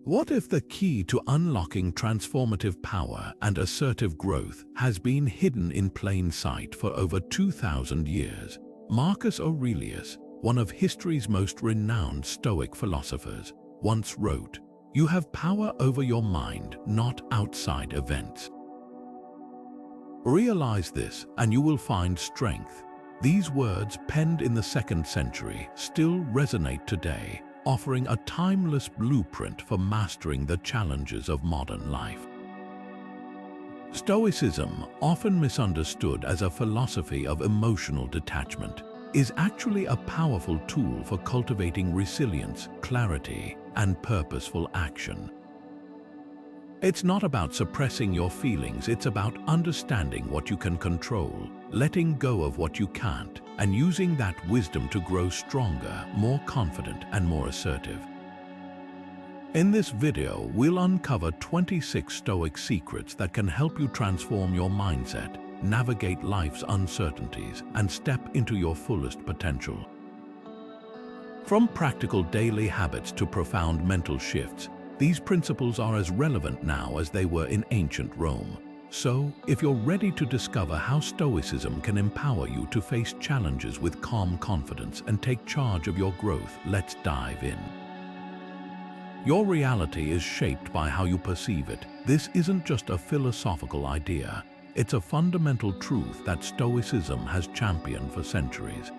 What if the key to unlocking transformative power and assertive growth has been hidden in plain sight for over 2,000 years? Marcus Aurelius, one of history's most renowned Stoic philosophers, once wrote, "You have power over your mind, not outside events." Realize this, and you will find strength. These words, penned in the 2nd century, still resonate today, offering a timeless blueprint for mastering the challenges of modern life. Stoicism, often misunderstood as a philosophy of emotional detachment, is actually a powerful tool for cultivating resilience, clarity, and purposeful action. It's not about suppressing your feelings, it's about understanding what you can control, letting go of what you can't, and using that wisdom to grow stronger, more confident, and more assertive. In this video, we'll uncover 26 Stoic secrets that can help you transform your mindset, navigate life's uncertainties, and step into your fullest potential. From practical daily habits to profound mental shifts, these principles are as relevant now as they were in ancient Rome. So, if you're ready to discover how Stoicism can empower you to face challenges with calm confidence and take charge of your growth, let's dive in. Your reality is shaped by how you perceive it. This isn't just a philosophical idea. It's a fundamental truth that Stoicism has championed for centuries.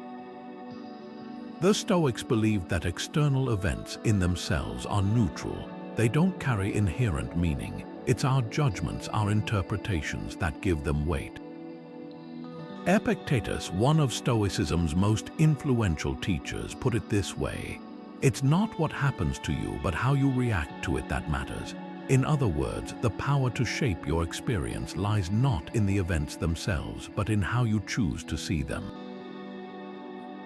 The Stoics believed that external events in themselves are neutral. They don't carry inherent meaning. It's our judgments, our interpretations that give them weight. Epictetus, one of Stoicism's most influential teachers, put it this way: "It's not what happens to you, but how you react to it that matters." In other words, the power to shape your experience lies not in the events themselves, but in how you choose to see them.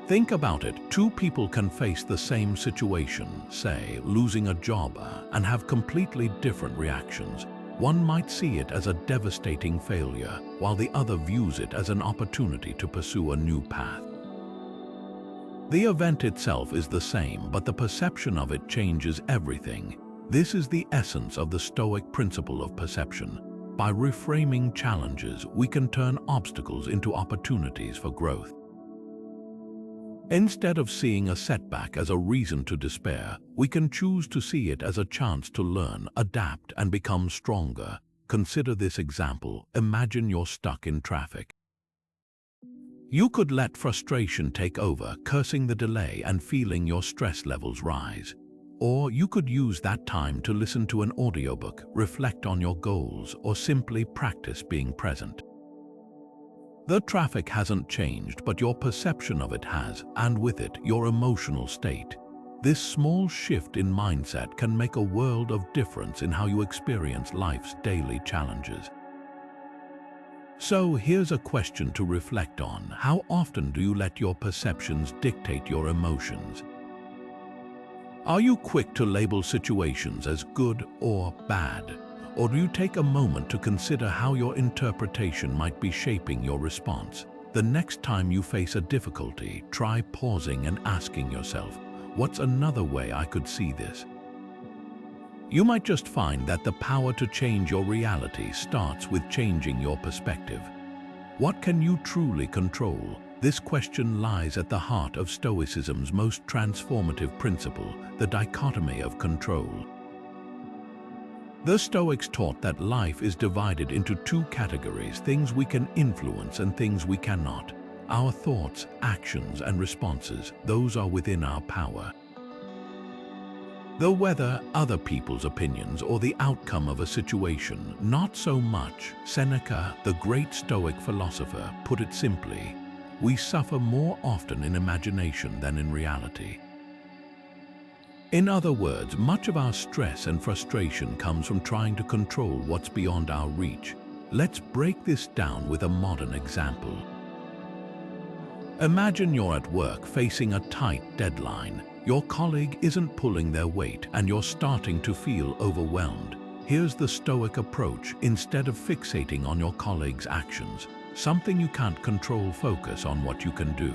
Think about it. Two people can face the same situation, say losing a job, and have completely different reactions. One might see it as a devastating failure, while the other views it as an opportunity to pursue a new path. The event itself is the same, but the perception of it changes everything. This is the essence of the Stoic principle of perception. By reframing challenges, we can turn obstacles into opportunities for growth. Instead of seeing a setback as a reason to despair, we can choose to see it as a chance to learn, adapt, and become stronger. Consider this example. Imagine you're stuck in traffic. You could let frustration take over, cursing the delay and feeling your stress levels rise. Or you could use that time to listen to an audiobook, reflect on your goals, or simply practice being present. The traffic hasn't changed, but your perception of it has, and with it, your emotional state. This small shift in mindset can make a world of difference in how you experience life's daily challenges. So here's a question to reflect on. How often do you let your perceptions dictate your emotions? Are you quick to label situations as good or bad? Or do you take a moment to consider how your interpretation might be shaping your response? The next time you face a difficulty, try pausing and asking yourself, what's another way I could see this? You might just find that the power to change your reality starts with changing your perspective. What can you truly control? This question lies at the heart of Stoicism's most transformative principle, the dichotomy of control. The Stoics taught that life is divided into two categories: things we can influence and things we cannot. Our thoughts, actions, and responses, those are within our power. The weather, other people's opinions, or the outcome of a situation, not so much. Seneca, the great Stoic philosopher, put it simply: we suffer more often in imagination than in reality. In other words, much of our stress and frustration comes from trying to control what's beyond our reach. Let's break this down with a modern example. Imagine you're at work facing a tight deadline. Your colleague isn't pulling their weight and you're starting to feel overwhelmed. Here's the Stoic approach. Instead of fixating on your colleague's actions, something you can't control, focus on what you can do.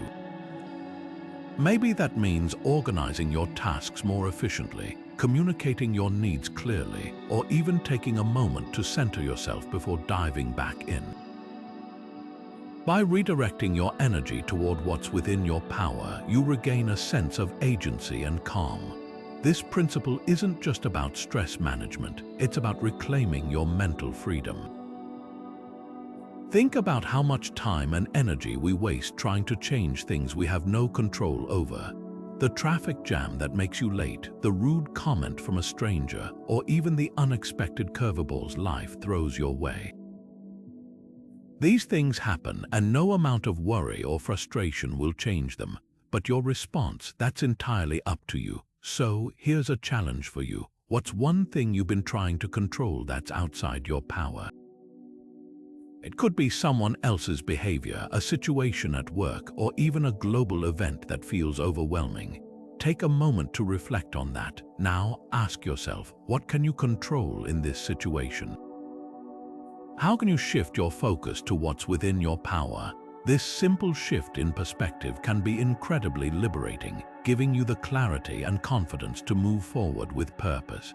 Maybe that means organizing your tasks more efficiently, communicating your needs clearly, or even taking a moment to center yourself before diving back in. By redirecting your energy toward what's within your power, you regain a sense of agency and calm. This principle isn't just about stress management, it's about reclaiming your mental freedom. Think about how much time and energy we waste trying to change things we have no control over. The traffic jam that makes you late, the rude comment from a stranger, or even the unexpected curveballs life throws your way. These things happen, and no amount of worry or frustration will change them. But your response, that's entirely up to you. So, here's a challenge for you. What's one thing you've been trying to control that's outside your power? It could be someone else's behavior, a situation at work, or even a global event that feels overwhelming. Take a moment to reflect on that. Now, ask yourself, what can you control in this situation? How can you shift your focus to what's within your power? This simple shift in perspective can be incredibly liberating, giving you the clarity and confidence to move forward with purpose.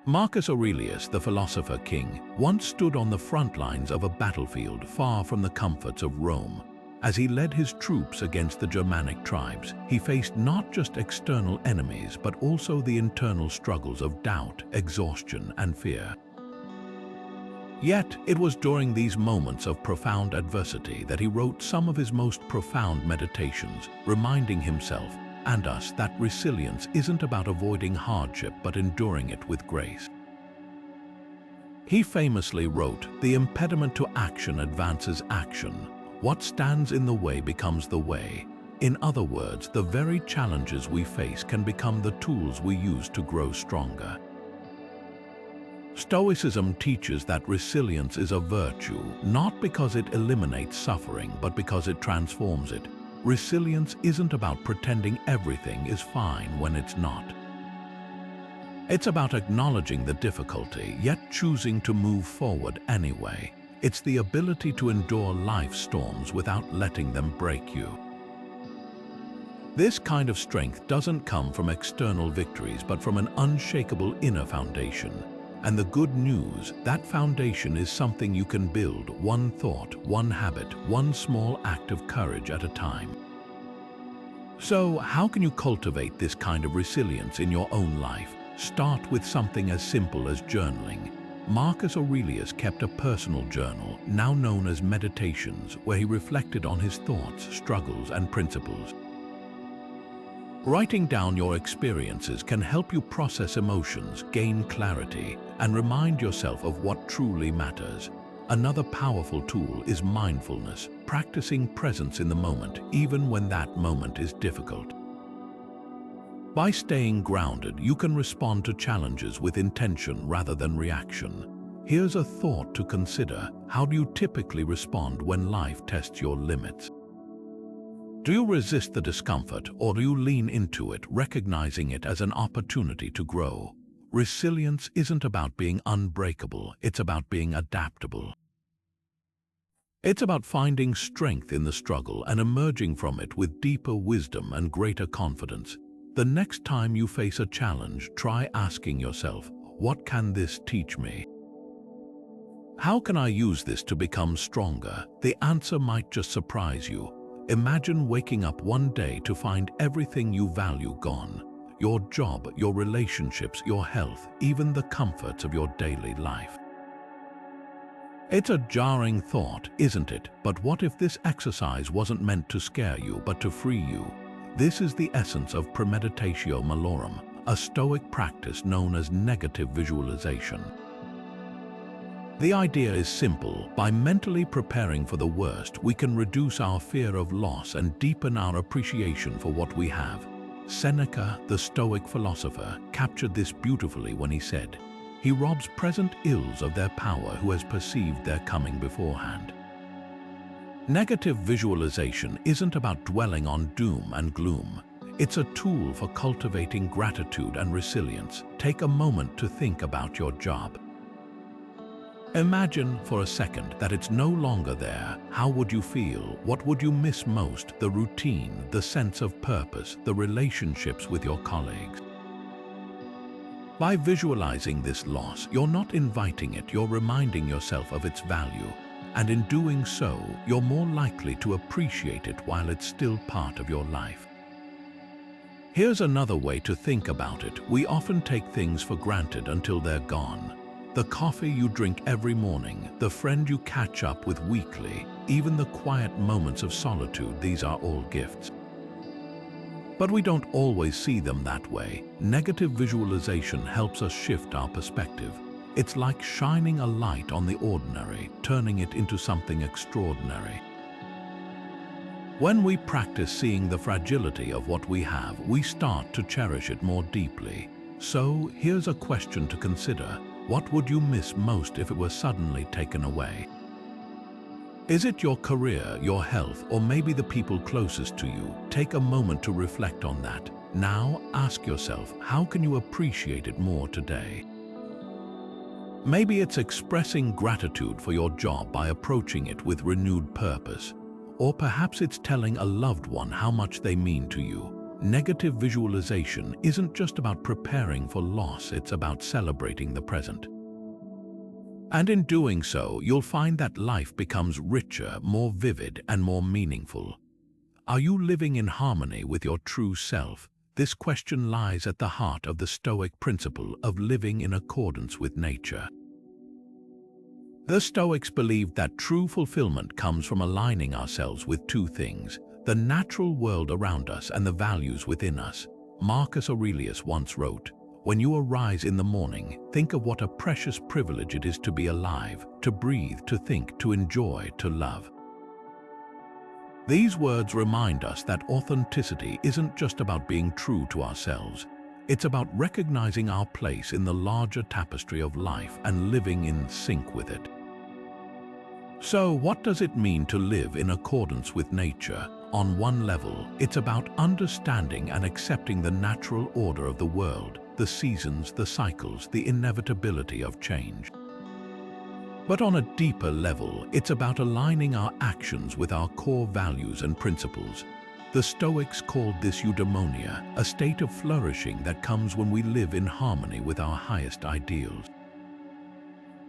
Marcus Aurelius, the philosopher king, once stood on the front lines of a battlefield far from the comforts of Rome. As he led his troops against the Germanic tribes, he faced not just external enemies but also the internal struggles of doubt, exhaustion, and fear. Yet, it was during these moments of profound adversity that he wrote some of his most profound meditations, reminding himself and us that resilience isn't about avoiding hardship but enduring it with grace. He famously wrote, "The impediment to action advances action. What stands in the way becomes the way." In other words, the very challenges we face can become the tools we use to grow stronger. Stoicism teaches that resilience is a virtue, not because it eliminates suffering, but because it transforms it. Resilience isn't about pretending everything is fine when it's not. It's about acknowledging the difficulty, yet choosing to move forward anyway. It's the ability to endure life's storms without letting them break you. This kind of strength doesn't come from external victories, but from an unshakable inner foundation. And the good news, that foundation is something you can build, one thought, one habit, one small act of courage at a time. So, how can you cultivate this kind of resilience in your own life? Start with something as simple as journaling. Marcus Aurelius kept a personal journal, now known as Meditations, where he reflected on his thoughts, struggles, and principles. Writing down your experiences can help you process emotions, gain clarity, and remind yourself of what truly matters. Another powerful tool is mindfulness, practicing presence in the moment, even when that moment is difficult. By staying grounded, you can respond to challenges with intention rather than reaction. Here's a thought to consider. How do you typically respond when life tests your limits? Do you resist the discomfort, or do you lean into it, recognizing it as an opportunity to grow? Resilience isn't about being unbreakable, it's about being adaptable. It's about finding strength in the struggle and emerging from it with deeper wisdom and greater confidence. The next time you face a challenge, try asking yourself, what can this teach me? How can I use this to become stronger? The answer might just surprise you. Imagine waking up one day to find everything you value gone. Your job, your relationships, your health, even the comforts of your daily life. It's a jarring thought, isn't it? But what if this exercise wasn't meant to scare you, but to free you? This is the essence of premeditatio malorum, a Stoic practice known as negative visualization. The idea is simple. By mentally preparing for the worst, we can reduce our fear of loss and deepen our appreciation for what we have. Seneca, the Stoic philosopher, captured this beautifully when he said, "He robs present ills of their power who has perceived their coming beforehand." Negative visualization isn't about dwelling on doom and gloom. It's a tool for cultivating gratitude and resilience. Take a moment to think about your job. Imagine for a second that it's no longer there. How would you feel? What would you miss most? The routine, the sense of purpose, the relationships with your colleagues. By visualizing this loss, you're not inviting it, you're reminding yourself of its value. And in doing so, you're more likely to appreciate it while it's still part of your life. Here's another way to think about it. We often take things for granted until they're gone. The coffee you drink every morning, the friend you catch up with weekly, even the quiet moments of solitude, these are all gifts. But we don't always see them that way. Negative visualization helps us shift our perspective. It's like shining a light on the ordinary, turning it into something extraordinary. When we practice seeing the fragility of what we have, we start to cherish it more deeply. So, here's a question to consider. What would you miss most if it were suddenly taken away? Is it your career, your health, or maybe the people closest to you? Take a moment to reflect on that. Now, ask yourself, how can you appreciate it more today? Maybe it's expressing gratitude for your job by approaching it with renewed purpose. Or perhaps it's telling a loved one how much they mean to you. Negative visualization isn't just about preparing for loss, it's about celebrating the present. And in doing so, you'll find that life becomes richer, more vivid, and more meaningful. Are you living in harmony with your true self? This question lies at the heart of the Stoic principle of living in accordance with nature. The Stoics believed that true fulfillment comes from aligning ourselves with two things: the natural world around us and the values within us. Marcus Aurelius once wrote, "When you arise in the morning, think of what a precious privilege it is to be alive, to breathe, to think, to enjoy, to love." These words remind us that authenticity isn't just about being true to ourselves. It's about recognizing our place in the larger tapestry of life and living in sync with it. So, what does it mean to live in accordance with nature? On one level, it's about understanding and accepting the natural order of the world, the seasons, the cycles, the inevitability of change. But on a deeper level, it's about aligning our actions with our core values and principles. The Stoics called this eudaimonia, a state of flourishing that comes when we live in harmony with our highest ideals.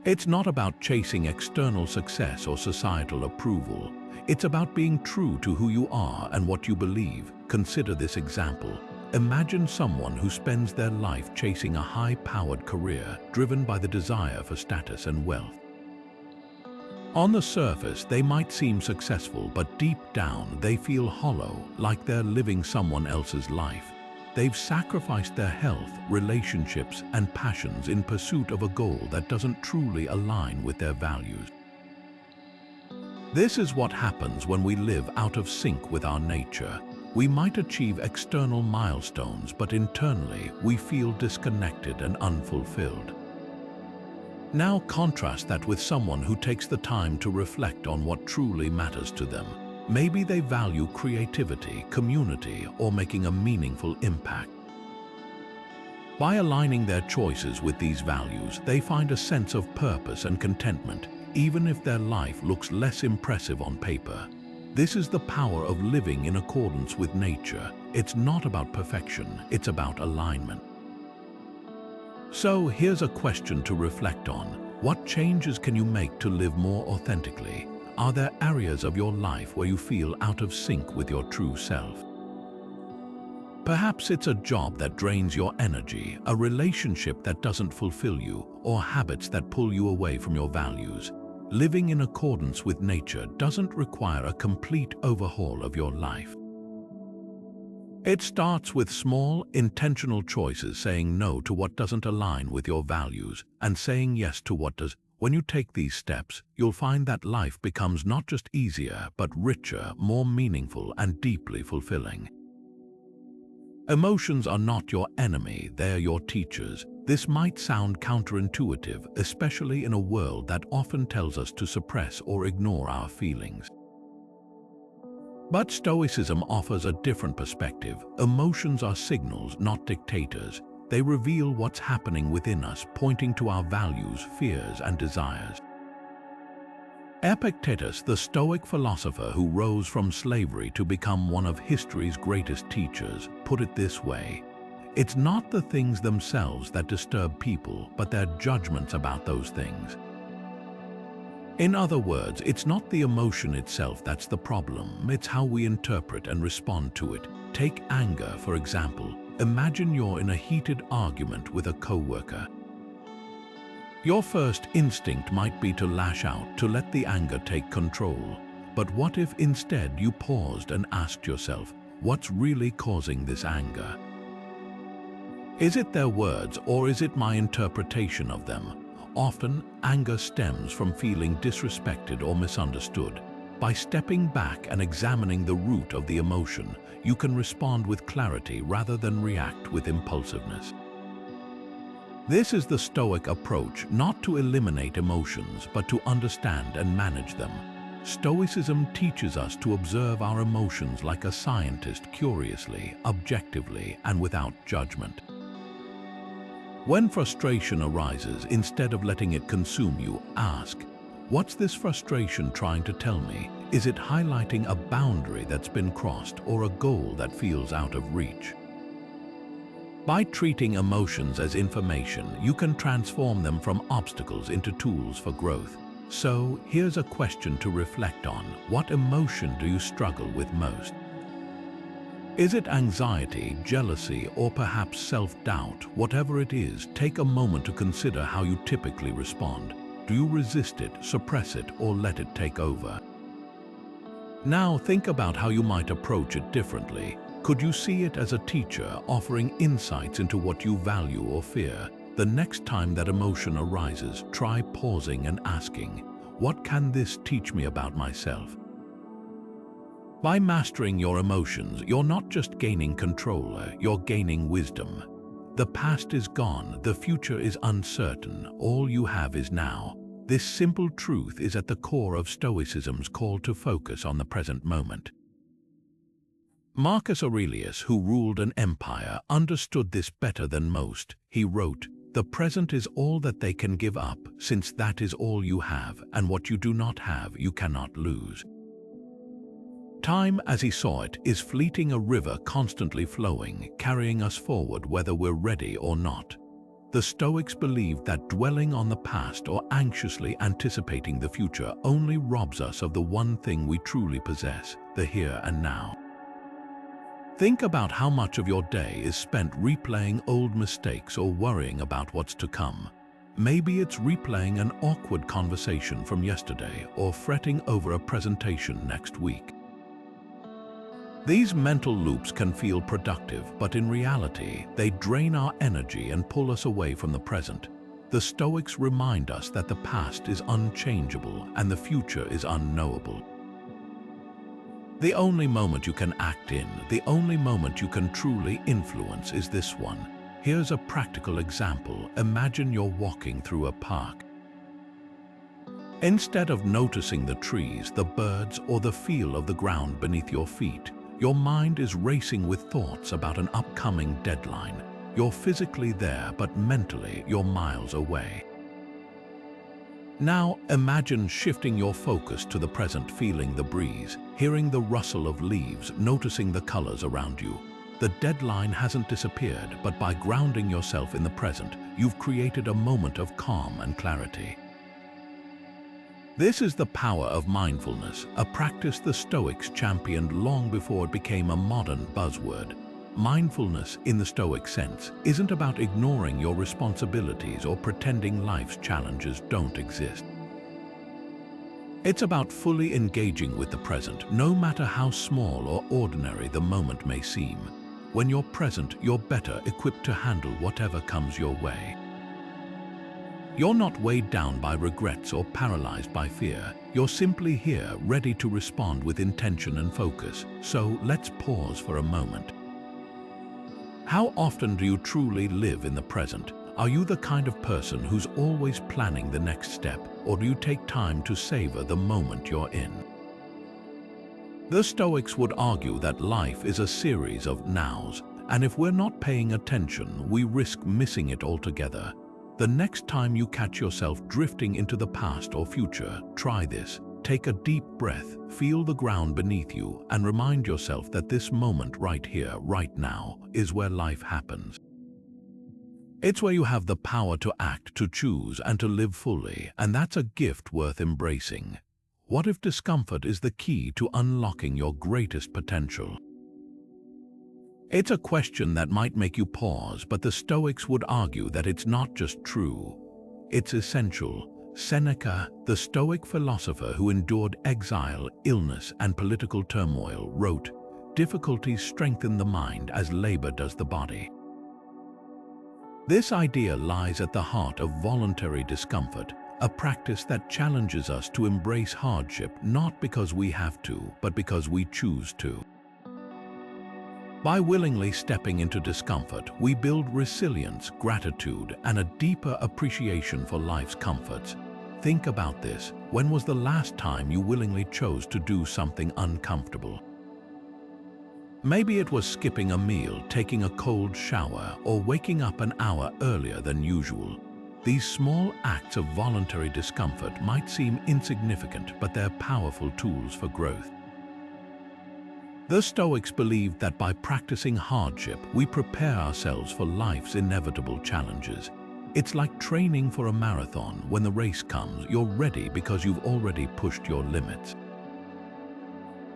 It's not about chasing external success or societal approval. It's about being true to who you are and what you believe. Consider this example. Imagine someone who spends their life chasing a high-powered career, driven by the desire for status and wealth. On the surface, they might seem successful, but deep down, they feel hollow, like they're living someone else's life. They've sacrificed their health, relationships, and passions in pursuit of a goal that doesn't truly align with their values. This is what happens when we live out of sync with our nature. We might achieve external milestones, but internally, we feel disconnected and unfulfilled. Now contrast that with someone who takes the time to reflect on what truly matters to them. Maybe they value creativity, community, or making a meaningful impact. By aligning their choices with these values, they find a sense of purpose and contentment, even if their life looks less impressive on paper. This is the power of living in accordance with nature. It's not about perfection, it's about alignment. So here's a question to reflect on. What changes can you make to live more authentically? Are there areas of your life where you feel out of sync with your true self? Perhaps it's a job that drains your energy, a relationship that doesn't fulfill you, or habits that pull you away from your values. Living in accordance with nature doesn't require a complete overhaul of your life. It starts with small, intentional choices, saying no to what doesn't align with your values and saying yes to what does. When you take these steps, you'll find that life becomes not just easier, but richer, more meaningful, and deeply fulfilling. Emotions are not your enemy, they're your teachers. This might sound counterintuitive, especially in a world that often tells us to suppress or ignore our feelings. But Stoicism offers a different perspective. Emotions are signals, not dictators. They reveal what's happening within us, pointing to our values, fears, and desires. Epictetus, the Stoic philosopher who rose from slavery to become one of history's greatest teachers, put it this way: It's not the things themselves that disturb people, but their judgments about those things. In other words, it's not the emotion itself that's the problem, it's how we interpret and respond to it. Take anger, for example. Imagine you're in a heated argument with a coworker. Your first instinct might be to lash out, to let the anger take control. But what if instead you paused and asked yourself, what's really causing this anger? Is it their words, or is it my interpretation of them? Often, anger stems from feeling disrespected or misunderstood. By stepping back and examining the root of the emotion, you can respond with clarity rather than react with impulsiveness. This is the Stoic approach, not to eliminate emotions, but to understand and manage them. Stoicism teaches us to observe our emotions like a scientist, curiously, objectively, and without judgment. When frustration arises, instead of letting it consume you, ask, what's this frustration trying to tell me? Is it highlighting a boundary that's been crossed or a goal that feels out of reach? By treating emotions as information, you can transform them from obstacles into tools for growth. So, here's a question to reflect on. What emotion do you struggle with most? Is it anxiety, jealousy, or perhaps self-doubt? Whatever it is, take a moment to consider how you typically respond. Do you resist it, suppress it, or let it take over? Now think about how you might approach it differently. Could you see it as a teacher offering insights into what you value or fear? The next time that emotion arises, try pausing and asking, what can this teach me about myself? By mastering your emotions, you're not just gaining control, you're gaining wisdom. The past is gone, the future is uncertain, all you have is now. This simple truth is at the core of Stoicism's call to focus on the present moment. Marcus Aurelius, who ruled an empire, understood this better than most. He wrote, "The present is all that they can give up, since that is all you have, and what you do not have you cannot lose." Time, as he saw it, is fleeting, a river constantly flowing, carrying us forward whether we're ready or not. The Stoics believed that dwelling on the past or anxiously anticipating the future only robs us of the one thing we truly possess, the here and now. Think about how much of your day is spent replaying old mistakes or worrying about what's to come. Maybe it's replaying an awkward conversation from yesterday or fretting over a presentation next week. These mental loops can feel productive, but in reality, they drain our energy and pull us away from the present. The Stoics remind us that the past is unchangeable and the future is unknowable. The only moment you can act in, the only moment you can truly influence is this one. Here's a practical example. Imagine you're walking through a park. Instead of noticing the trees, the birds, or the feel of the ground beneath your feet, your mind is racing with thoughts about an upcoming deadline. You're physically there, but mentally you're miles away. Now imagine shifting your focus to the present, feeling the breeze, hearing the rustle of leaves, noticing the colors around you. The deadline hasn't disappeared, but by grounding yourself in the present, you've created a moment of calm and clarity. This is the power of mindfulness, a practice the Stoics championed long before it became a modern buzzword. Mindfulness, in the Stoic sense, isn't about ignoring your responsibilities or pretending life's challenges don't exist. It's about fully engaging with the present, no matter how small or ordinary the moment may seem. When you're present, you're better equipped to handle whatever comes your way. You're not weighed down by regrets or paralyzed by fear. You're simply here, ready to respond with intention and focus. So let's pause for a moment. How often do you truly live in the present? Are you the kind of person who's always planning the next step, or do you take time to savor the moment you're in? The Stoics would argue that life is a series of nows, and if we're not paying attention, we risk missing it altogether. The next time you catch yourself drifting into the past or future, try this. Take a deep breath, feel the ground beneath you, and remind yourself that this moment right here, right now, is where life happens. It's where you have the power to act, to choose, and to live fully, and that's a gift worth embracing. What if discomfort is the key to unlocking your greatest potential? It's a question that might make you pause, but the Stoics would argue that it's not just true, it's essential. Seneca, the Stoic philosopher who endured exile, illness, and political turmoil, wrote, "Difficulties strengthen the mind as labor does the body." This idea lies at the heart of voluntary discomfort, a practice that challenges us to embrace hardship not because we have to, but because we choose to. By willingly stepping into discomfort, we build resilience, gratitude, and a deeper appreciation for life's comforts. Think about this. When was the last time you willingly chose to do something uncomfortable? Maybe it was skipping a meal, taking a cold shower, or waking up an hour earlier than usual. These small acts of voluntary discomfort might seem insignificant, but they're powerful tools for growth. The Stoics believed that by practicing hardship, we prepare ourselves for life's inevitable challenges. It's like training for a marathon. When the race comes, you're ready because you've already pushed your limits.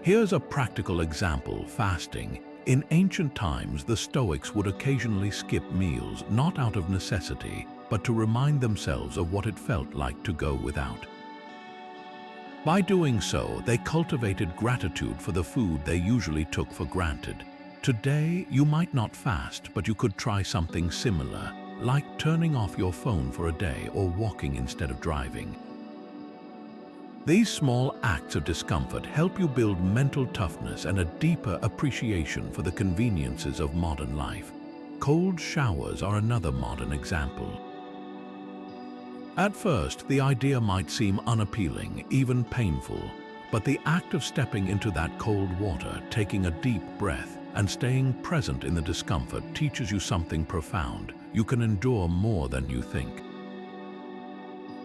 Here's a practical example: fasting. In ancient times, the Stoics would occasionally skip meals, not out of necessity, but to remind themselves of what it felt like to go without. By doing so, they cultivated gratitude for the food they usually took for granted. Today, you might not fast, but you could try something similar, like turning off your phone for a day or walking instead of driving. These small acts of discomfort help you build mental toughness and a deeper appreciation for the conveniences of modern life. Cold showers are another modern example. At first, the idea might seem unappealing, even painful, but the act of stepping into that cold water, taking a deep breath, and staying present in the discomfort teaches you something profound. You can endure more than you think.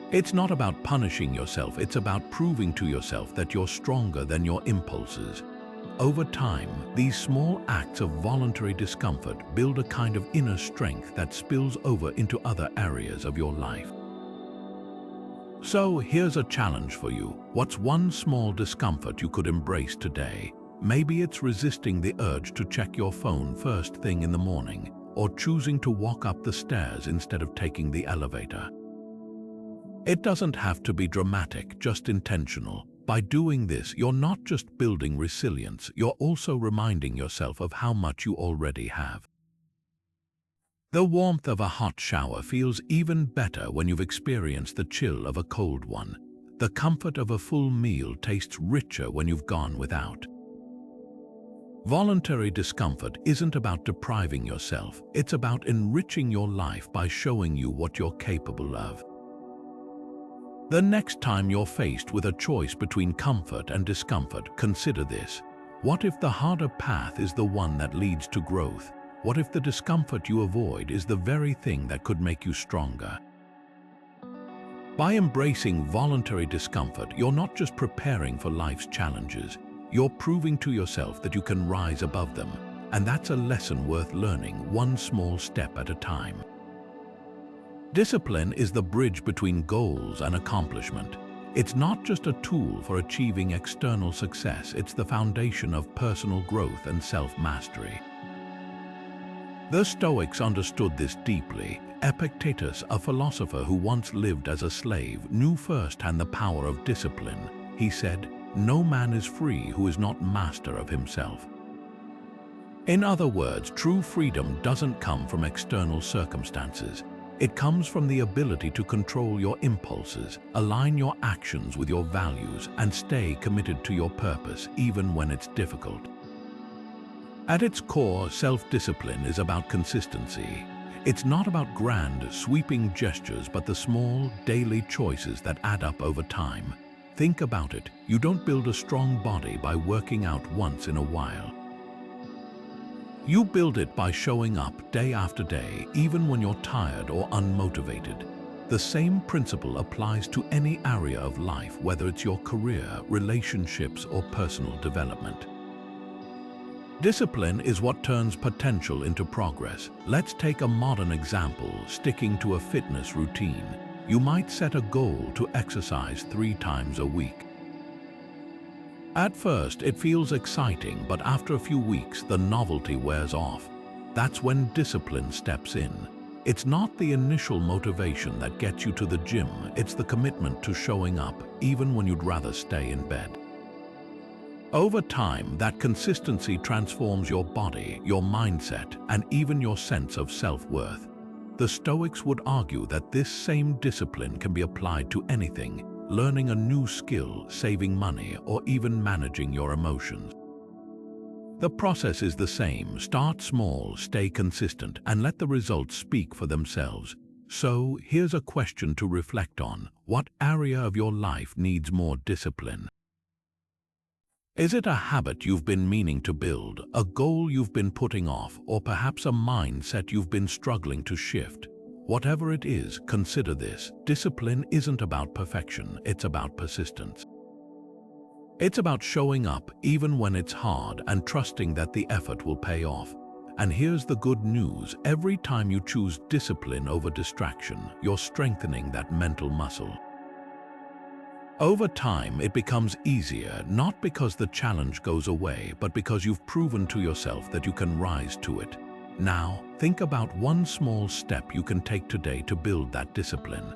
It's not about punishing yourself, it's about proving to yourself that you're stronger than your impulses. Over time, these small acts of voluntary discomfort build a kind of inner strength that spills over into other areas of your life. So here's a challenge for you. What's one small discomfort you could embrace today? Maybe it's resisting the urge to check your phone first thing in the morning, or choosing to walk up the stairs instead of taking the elevator. It doesn't have to be dramatic, just intentional. By doing this, you're not just building resilience, you're also reminding yourself of how much you already have. The warmth of a hot shower feels even better when you've experienced the chill of a cold one. The comfort of a full meal tastes richer when you've gone without. Voluntary discomfort isn't about depriving yourself, it's about enriching your life by showing you what you're capable of. The next time you're faced with a choice between comfort and discomfort, consider this. What if the harder path is the one that leads to growth? What if the discomfort you avoid is the very thing that could make you stronger? By embracing voluntary discomfort, you're not just preparing for life's challenges, you're proving to yourself that you can rise above them. And that's a lesson worth learning, one small step at a time. Discipline is the bridge between goals and accomplishment. It's not just a tool for achieving external success, it's the foundation of personal growth and self-mastery. The Stoics understood this deeply. Epictetus, a philosopher who once lived as a slave, knew firsthand the power of discipline. He said, "No man is free who is not master of himself." In other words, true freedom doesn't come from external circumstances. It comes from the ability to control your impulses, align your actions with your values, and stay committed to your purpose even when it's difficult. At its core, self-discipline is about consistency. It's not about grand, sweeping gestures, but the small, daily choices that add up over time. Think about it. You don't build a strong body by working out once in a while. You build it by showing up day after day, even when you're tired or unmotivated. The same principle applies to any area of life, whether it's your career, relationships, or personal development. Discipline is what turns potential into progress. Let's take a modern example, sticking to a fitness routine. You might set a goal to exercise 3 times a week. At first, it feels exciting, but after a few weeks, the novelty wears off. That's when discipline steps in. It's not the initial motivation that gets you to the gym, it's the commitment to showing up, even when you'd rather stay in bed. Over time, that consistency transforms your body, your mindset, and even your sense of self-worth. The Stoics would argue that this same discipline can be applied to anything, learning a new skill, saving money, or even managing your emotions. The process is the same. Start small, stay consistent, and let the results speak for themselves. So, here's a question to reflect on. What area of your life needs more discipline? Is it a habit you've been meaning to build, a goal you've been putting off, or perhaps a mindset you've been struggling to shift? Whatever it is, consider this. Discipline isn't about perfection, it's about persistence. It's about showing up even when it's hard and trusting that the effort will pay off. And here's the good news. Every time you choose discipline over distraction, you're strengthening that mental muscle. Over time, it becomes easier, not because the challenge goes away, but because you've proven to yourself that you can rise to it. Now, think about one small step you can take today to build that discipline.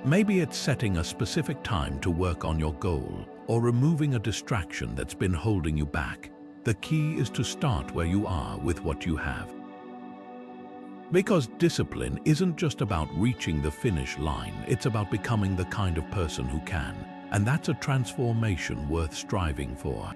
Maybe it's setting a specific time to work on your goal, or removing a distraction that's been holding you back. The key is to start where you are with what you have. Because discipline isn't just about reaching the finish line, it's about becoming the kind of person who can, and that's a transformation worth striving for.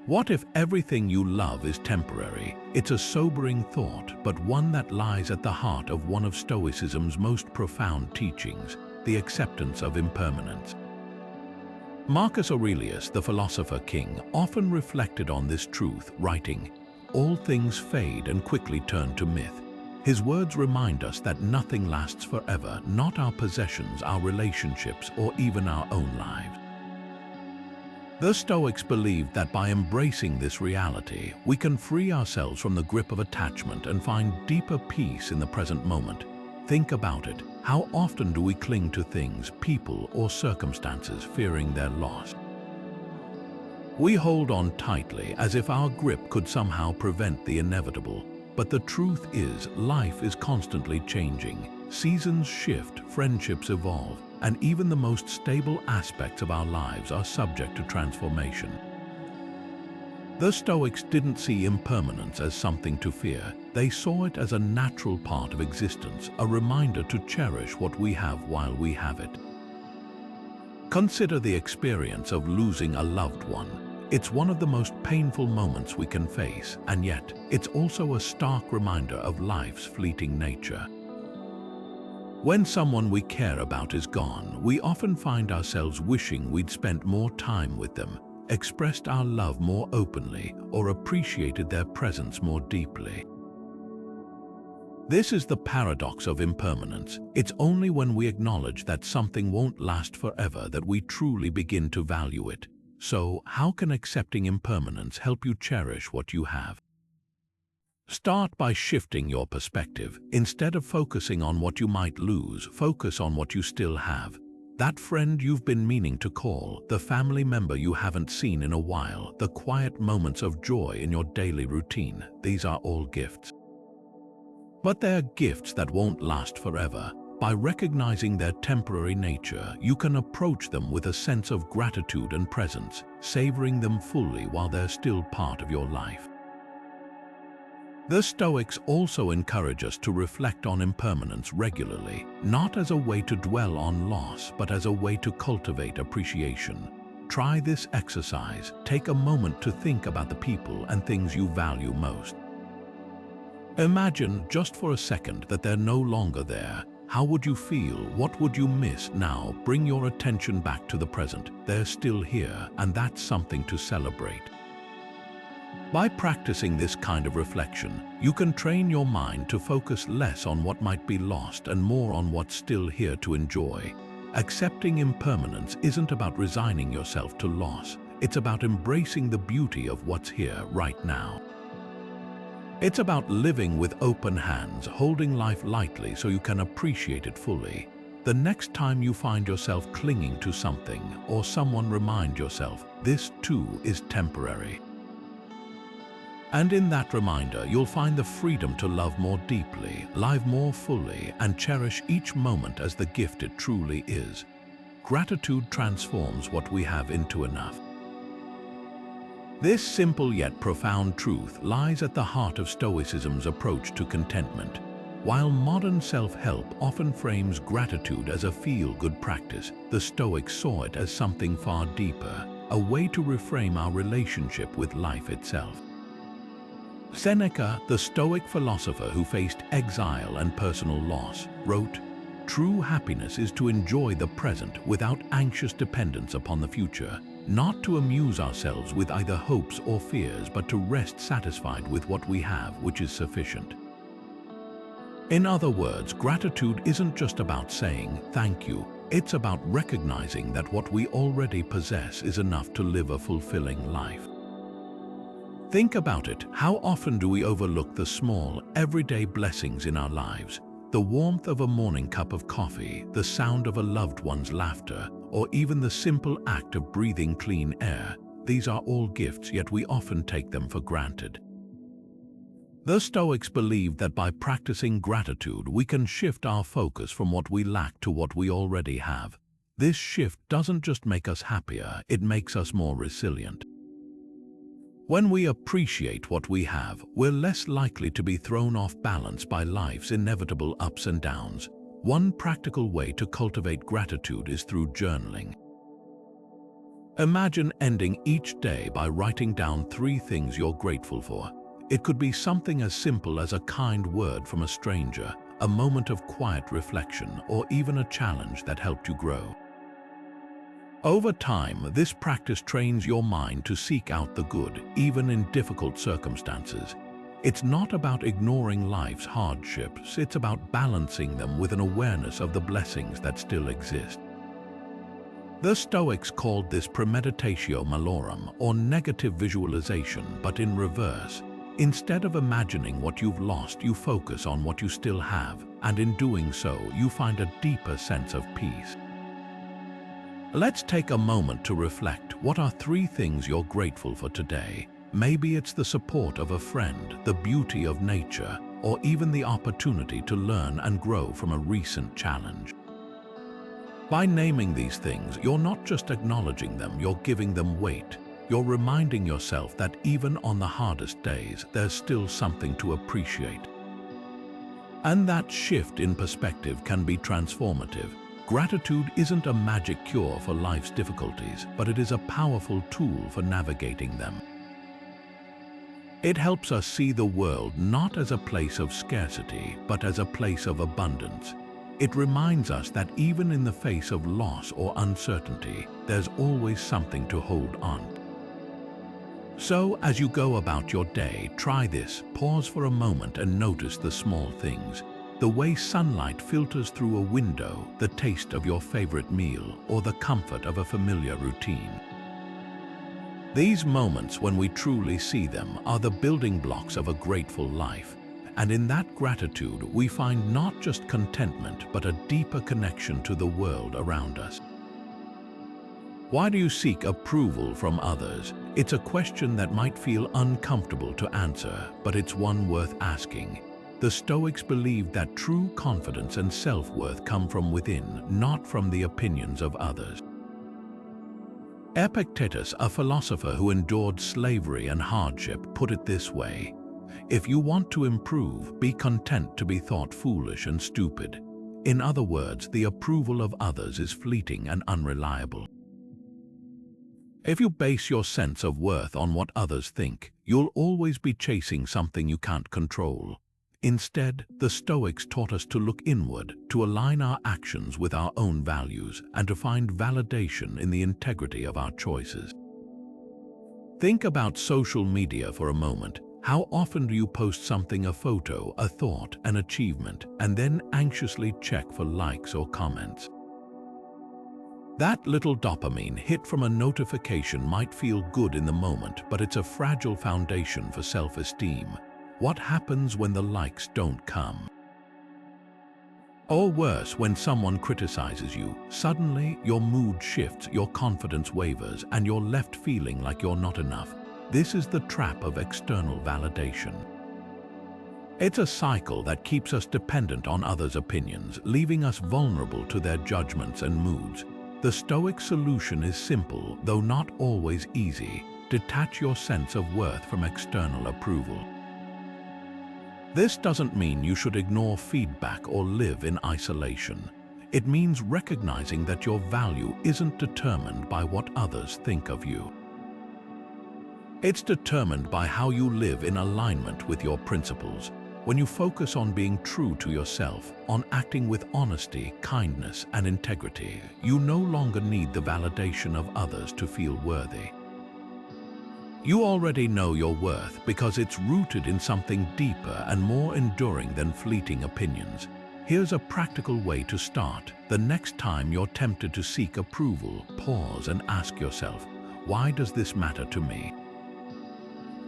What if everything you love is temporary? It's a sobering thought, but one that lies at the heart of one of Stoicism's most profound teachings, the acceptance of impermanence. Marcus Aurelius, the philosopher king, often reflected on this truth, writing, "All things fade and quickly turn to myth." His words remind us that nothing lasts forever, not our possessions, our relationships, or even our own lives. The Stoics believed that by embracing this reality, we can free ourselves from the grip of attachment and find deeper peace in the present moment. Think about it. How often do we cling to things, people, or circumstances, fearing their loss? We hold on tightly as if our grip could somehow prevent the inevitable. But the truth is, life is constantly changing. Seasons shift, friendships evolve, and even the most stable aspects of our lives are subject to transformation. The Stoics didn't see impermanence as something to fear. They saw it as a natural part of existence, a reminder to cherish what we have while we have it. Consider the experience of losing a loved one. It's one of the most painful moments we can face, and yet it's also a stark reminder of life's fleeting nature. When someone we care about is gone, we often find ourselves wishing we'd spent more time with them, expressed our love more openly, or appreciated their presence more deeply. This is the paradox of impermanence. It's only when we acknowledge that something won't last forever that we truly begin to value it. So, how can accepting impermanence help you cherish what you have? Start by shifting your perspective. Instead of focusing on what you might lose, focus on what you still have. That friend you've been meaning to call, the family member you haven't seen in a while, the quiet moments of joy in your daily routine. These are all gifts. But they're gifts that won't last forever. By recognizing their temporary nature, you can approach them with a sense of gratitude and presence, savoring them fully while they're still part of your life. The Stoics also encourage us to reflect on impermanence regularly, not as a way to dwell on loss, but as a way to cultivate appreciation. Try this exercise. Take a moment to think about the people and things you value most. Imagine, just for a second, that they're no longer there. How would you feel? What would you miss? Now, bring your attention back to the present. They're still here, and that's something to celebrate. By practicing this kind of reflection, you can train your mind to focus less on what might be lost and more on what's still here to enjoy. Accepting impermanence isn't about resigning yourself to loss. It's about embracing the beauty of what's here right now. It's about living with open hands, holding life lightly so you can appreciate it fully. The next time you find yourself clinging to something or someone, remind yourself, this too is temporary. And in that reminder, you'll find the freedom to love more deeply, live more fully, and cherish each moment as the gift it truly is. Gratitude transforms what we have into enough. This simple yet profound truth lies at the heart of Stoicism's approach to contentment. While modern self-help often frames gratitude as a feel-good practice, the Stoics saw it as something far deeper, a way to reframe our relationship with life itself. Seneca, the Stoic philosopher who faced exile and personal loss, wrote, "True happiness is to enjoy the present without anxious dependence upon the future, not to amuse ourselves with either hopes or fears, but to rest satisfied with what we have, which is sufficient." In other words, gratitude isn't just about saying thank you, it's about recognizing that what we already possess is enough to live a fulfilling life. Think about it. How often do we overlook the small, everyday blessings in our lives? The warmth of a morning cup of coffee, the sound of a loved one's laughter, or even the simple act of breathing clean air. These are all gifts, yet we often take them for granted. The Stoics believed that by practicing gratitude, we can shift our focus from what we lack to what we already have. This shift doesn't just make us happier, it makes us more resilient. When we appreciate what we have, we're less likely to be thrown off balance by life's inevitable ups and downs. One practical way to cultivate gratitude is through journaling. Imagine ending each day by writing down 3 things you're grateful for. It could be something as simple as a kind word from a stranger, a moment of quiet reflection, or even a challenge that helped you grow. Over time, this practice trains your mind to seek out the good, even in difficult circumstances. It's not about ignoring life's hardships, it's about balancing them with an awareness of the blessings that still exist. The Stoics called this premeditatio malorum, or negative visualization, but in reverse. Instead of imagining what you've lost, you focus on what you still have, and in doing so, you find a deeper sense of peace. Let's take a moment to reflect. What are 3 things you're grateful for today? Maybe it's the support of a friend, the beauty of nature, or even the opportunity to learn and grow from a recent challenge. By naming these things, you're not just acknowledging them, you're giving them weight. You're reminding yourself that even on the hardest days, there's still something to appreciate. And that shift in perspective can be transformative. Gratitude isn't a magic cure for life's difficulties, but it is a powerful tool for navigating them. It helps us see the world not as a place of scarcity, but as a place of abundance. It reminds us that even in the face of loss or uncertainty, there's always something to hold on. So, as you go about your day, try this. Pause for a moment and notice the small things. The way sunlight filters through a window, the taste of your favorite meal, or the comfort of a familiar routine. These moments, when we truly see them, are the building blocks of a grateful life. And in that gratitude, we find not just contentment, but a deeper connection to the world around us. Why do you seek approval from others? It's a question that might feel uncomfortable to answer, but it's one worth asking. The Stoics believed that true confidence and self-worth come from within, not from the opinions of others. Epictetus, a philosopher who endured slavery and hardship, put it this way: "If you want to improve, be content to be thought foolish and stupid." In other words, the approval of others is fleeting and unreliable. If you base your sense of worth on what others think, you'll always be chasing something you can't control. Instead, the Stoics taught us to look inward, to align our actions with our own values, and to find validation in the integrity of our choices. Think about social media for a moment. How often do you post something, a photo, a thought, an achievement, and then anxiously check for likes or comments? That little dopamine hit from a notification might feel good in the moment, but it's a fragile foundation for self-esteem. What happens when the likes don't come? Or worse, when someone criticizes you, suddenly your mood shifts, your confidence wavers, and you're left feeling like you're not enough. This is the trap of external validation. It's a cycle that keeps us dependent on others' opinions, leaving us vulnerable to their judgments and moods. The Stoic solution is simple, though not always easy. Detach your sense of worth from external approval. This doesn't mean you should ignore feedback or live in isolation. It means recognizing that your value isn't determined by what others think of you. It's determined by how you live in alignment with your principles. When you focus on being true to yourself, on acting with honesty, kindness, and integrity, you no longer need the validation of others to feel worthy. You already know your worth because it's rooted in something deeper and more enduring than fleeting opinions. Here's a practical way to start. The next time you're tempted to seek approval, pause and ask yourself, why does this matter to me?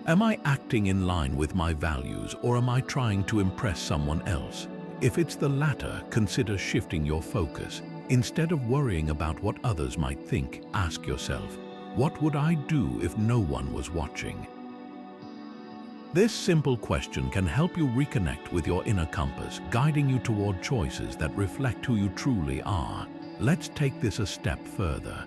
Am I acting in line with my values, or am I trying to impress someone else? If it's the latter, consider shifting your focus. Instead of worrying about what others might think, ask yourself, what would I do if no one was watching? This simple question can help you reconnect with your inner compass, guiding you toward choices that reflect who you truly are. Let's take this a step further.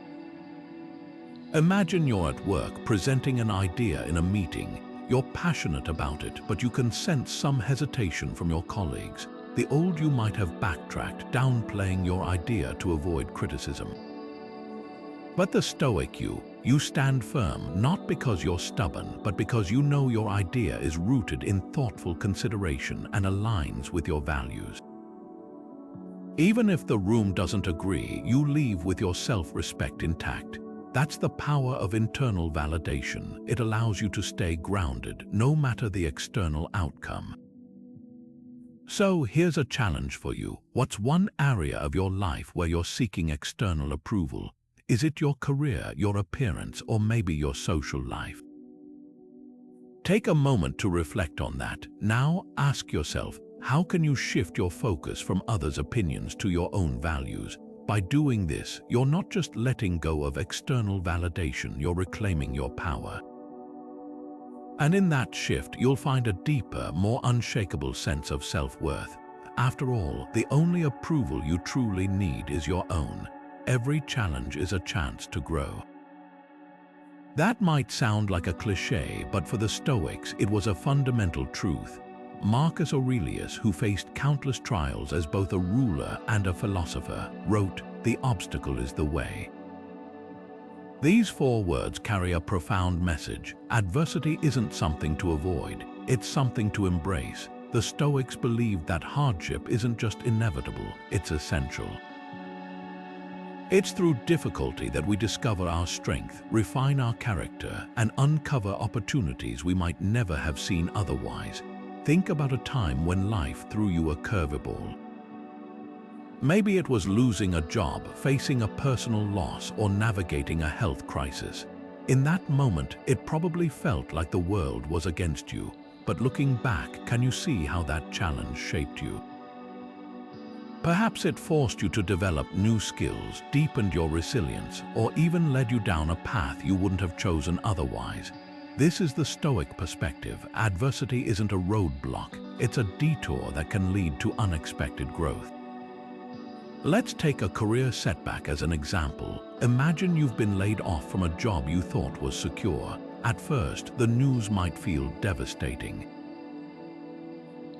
Imagine you're at work presenting an idea in a meeting. You're passionate about it, but you can sense some hesitation from your colleagues. The old you might have backtracked, downplaying your idea to avoid criticism. But the Stoic you stand firm, not because you're stubborn, but because you know your idea is rooted in thoughtful consideration and aligns with your values. Even if the room doesn't agree, you leave with your self-respect intact. That's the power of internal validation. It allows you to stay grounded, no matter the external outcome. So here's a challenge for you. What's one area of your life where you're seeking external approval? Is it your career, your appearance, or maybe your social life? Take a moment to reflect on that. Now ask yourself, how can you shift your focus from others' opinions to your own values? By doing this, you're not just letting go of external validation, you're reclaiming your power. And in that shift, you'll find a deeper, more unshakable sense of self-worth. After all, the only approval you truly need is your own. Every challenge is a chance to grow. That might sound like a cliché, but for the Stoics, it was a fundamental truth. Marcus Aurelius, who faced countless trials as both a ruler and a philosopher, wrote, "The obstacle is the way." These 4 words carry a profound message. Adversity isn't something to avoid, it's something to embrace. The Stoics believed that hardship isn't just inevitable, it's essential. It's through difficulty that we discover our strength, refine our character, and uncover opportunities we might never have seen otherwise. Think about a time when life threw you a curveball. Maybe it was losing a job, facing a personal loss, or navigating a health crisis. In that moment, it probably felt like the world was against you. But looking back, can you see how that challenge shaped you? Perhaps it forced you to develop new skills, deepened your resilience, or even led you down a path you wouldn't have chosen otherwise. This is the Stoic perspective. Adversity isn't a roadblock, it's a detour that can lead to unexpected growth. Let's take a career setback as an example. Imagine you've been laid off from a job you thought was secure. At first, the news might feel devastating.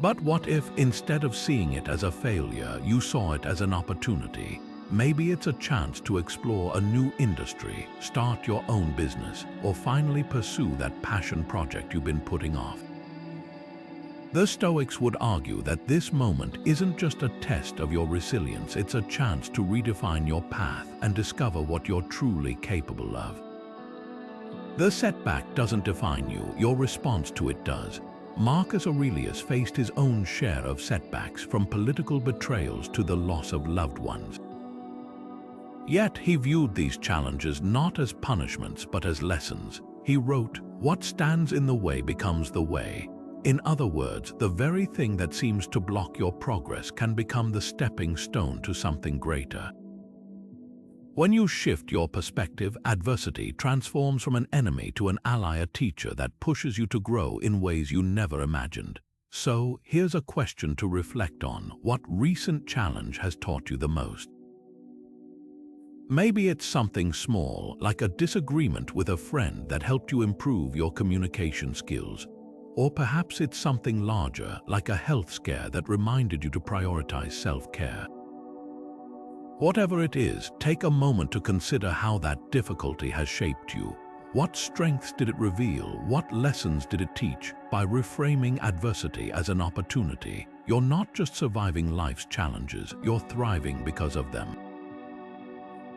But what if, instead of seeing it as a failure, you saw it as an opportunity? Maybe it's a chance to explore a new industry, start your own business, or finally pursue that passion project you've been putting off. The Stoics would argue that this moment isn't just a test of your resilience, it's a chance to redefine your path and discover what you're truly capable of. The setback doesn't define you, your response to it does. Marcus Aurelius faced his own share of setbacks, from political betrayals to the loss of loved ones. Yet he viewed these challenges not as punishments but as lessons. He wrote, "What stands in the way becomes the way." In other words, the very thing that seems to block your progress can become the stepping stone to something greater. When you shift your perspective, adversity transforms from an enemy to an ally, a teacher that pushes you to grow in ways you never imagined. So, here's a question to reflect on. What recent challenge has taught you the most? Maybe it's something small, like a disagreement with a friend that helped you improve your communication skills. Or perhaps it's something larger, like a health scare that reminded you to prioritize self-care. Whatever it is, take a moment to consider how that difficulty has shaped you. What strengths did it reveal? What lessons did it teach? By reframing adversity as an opportunity, you're not just surviving life's challenges, you're thriving because of them.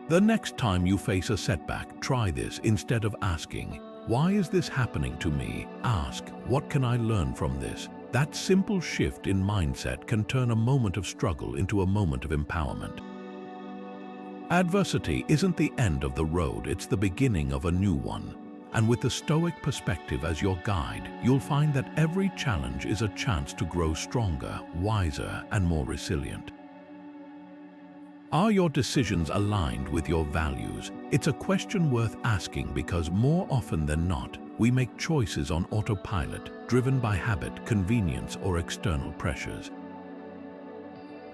The next time you face a setback, try this. Instead of asking, "Why is this happening to me?" ask, "What can I learn from this?" That simple shift in mindset can turn a moment of struggle into a moment of empowerment. Adversity isn't the end of the road, it's the beginning of a new one. And with the Stoic perspective as your guide, you'll find that every challenge is a chance to grow stronger, wiser, and more resilient. Are your decisions aligned with your values? It's a question worth asking because more often than not, we make choices on autopilot, driven by habit, convenience, or external pressures.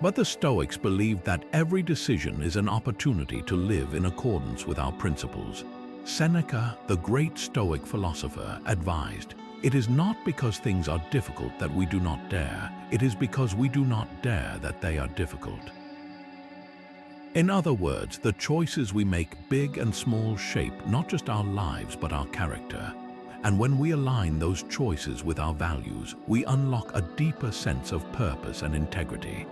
But the Stoics believed that every decision is an opportunity to live in accordance with our principles. Seneca, the great Stoic philosopher, advised, "It is not because things are difficult that we do not dare, it is because we do not dare that they are difficult." In other words, the choices we make, big and small, shape not just our lives but our character. And when we align those choices with our values, we unlock a deeper sense of purpose and integrity.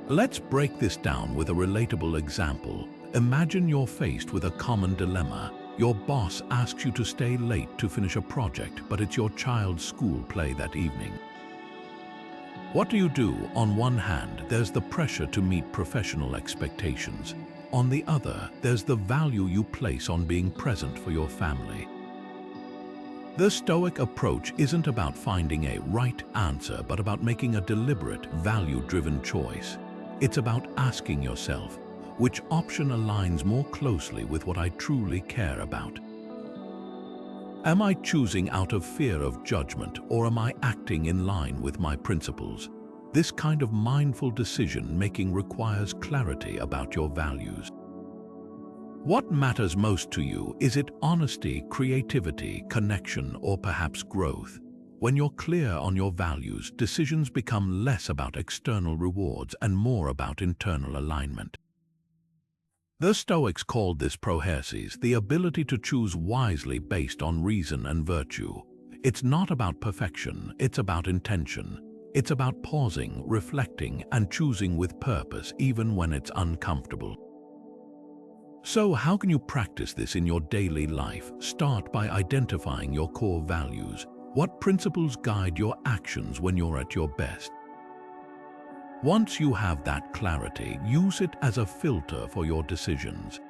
Let's break this down with a relatable example. Imagine you're faced with a common dilemma. Your boss asks you to stay late to finish a project, but it's your child's school play that evening. What do you do? On one hand, there's the pressure to meet professional expectations. On the other, there's the value you place on being present for your family. The Stoic approach isn't about finding a right answer, but about making a deliberate, value-driven choice. It's about asking yourself, which option aligns more closely with what I truly care about? Am I choosing out of fear of judgment, or am I acting in line with my principles? This kind of mindful decision-making requires clarity about your values. What matters most to you? Is it honesty, creativity, connection, or perhaps growth? When you're clear on your values, decisions become less about external rewards and more about internal alignment. The Stoics called this prohersis, the ability to choose wisely based on reason and virtue. It's not about perfection, it's about intention. It's about pausing, reflecting, and choosing with purpose even when it's uncomfortable. So how can you practice this in your daily life? Start by identifying your core values. What principles guide your actions when you're at your best? Once you have that clarity, use it as a filter for your decisions.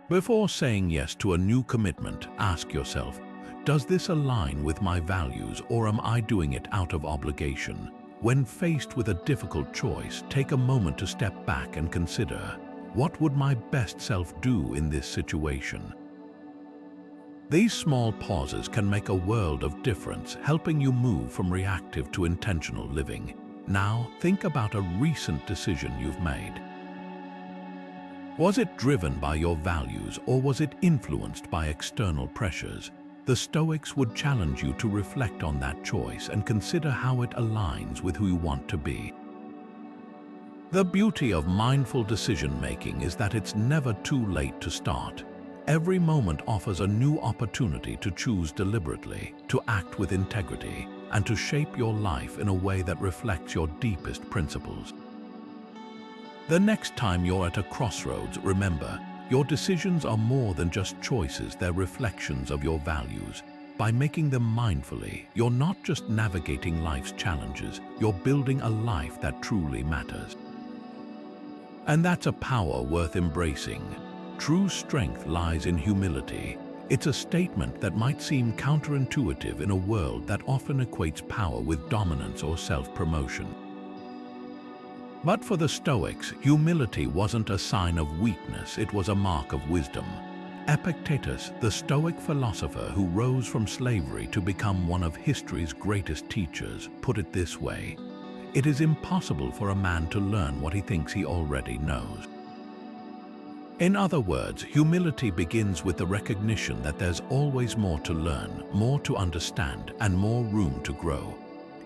Before saying yes to a new commitment, ask yourself, does this align with my values, or am I doing it out of obligation? When faced with a difficult choice, take a moment to step back and consider, what would my best self do in this situation? These small pauses can make a world of difference, helping you move from reactive to intentional living. Now, think about a recent decision you've made. Was it driven by your values, or was it influenced by external pressures? The Stoics would challenge you to reflect on that choice and consider how it aligns with who you want to be. The beauty of mindful decision-making is that it's never too late to start. Every moment offers a new opportunity to choose deliberately, to act with integrity, and to shape your life in a way that reflects your deepest principles. The next time you're at a crossroads, remember, your decisions are more than just choices, they're reflections of your values. By making them mindfully, you're not just navigating life's challenges, you're building a life that truly matters. And that's a power worth embracing. True strength lies in humility. It's a statement that might seem counterintuitive in a world that often equates power with dominance or self-promotion. But for the Stoics, humility wasn't a sign of weakness, it was a mark of wisdom. Epictetus, the Stoic philosopher who rose from slavery to become one of history's greatest teachers, put it this way: "It is impossible for a man to learn what he thinks he already knows." In other words, humility begins with the recognition that there's always more to learn, more to understand, and more room to grow.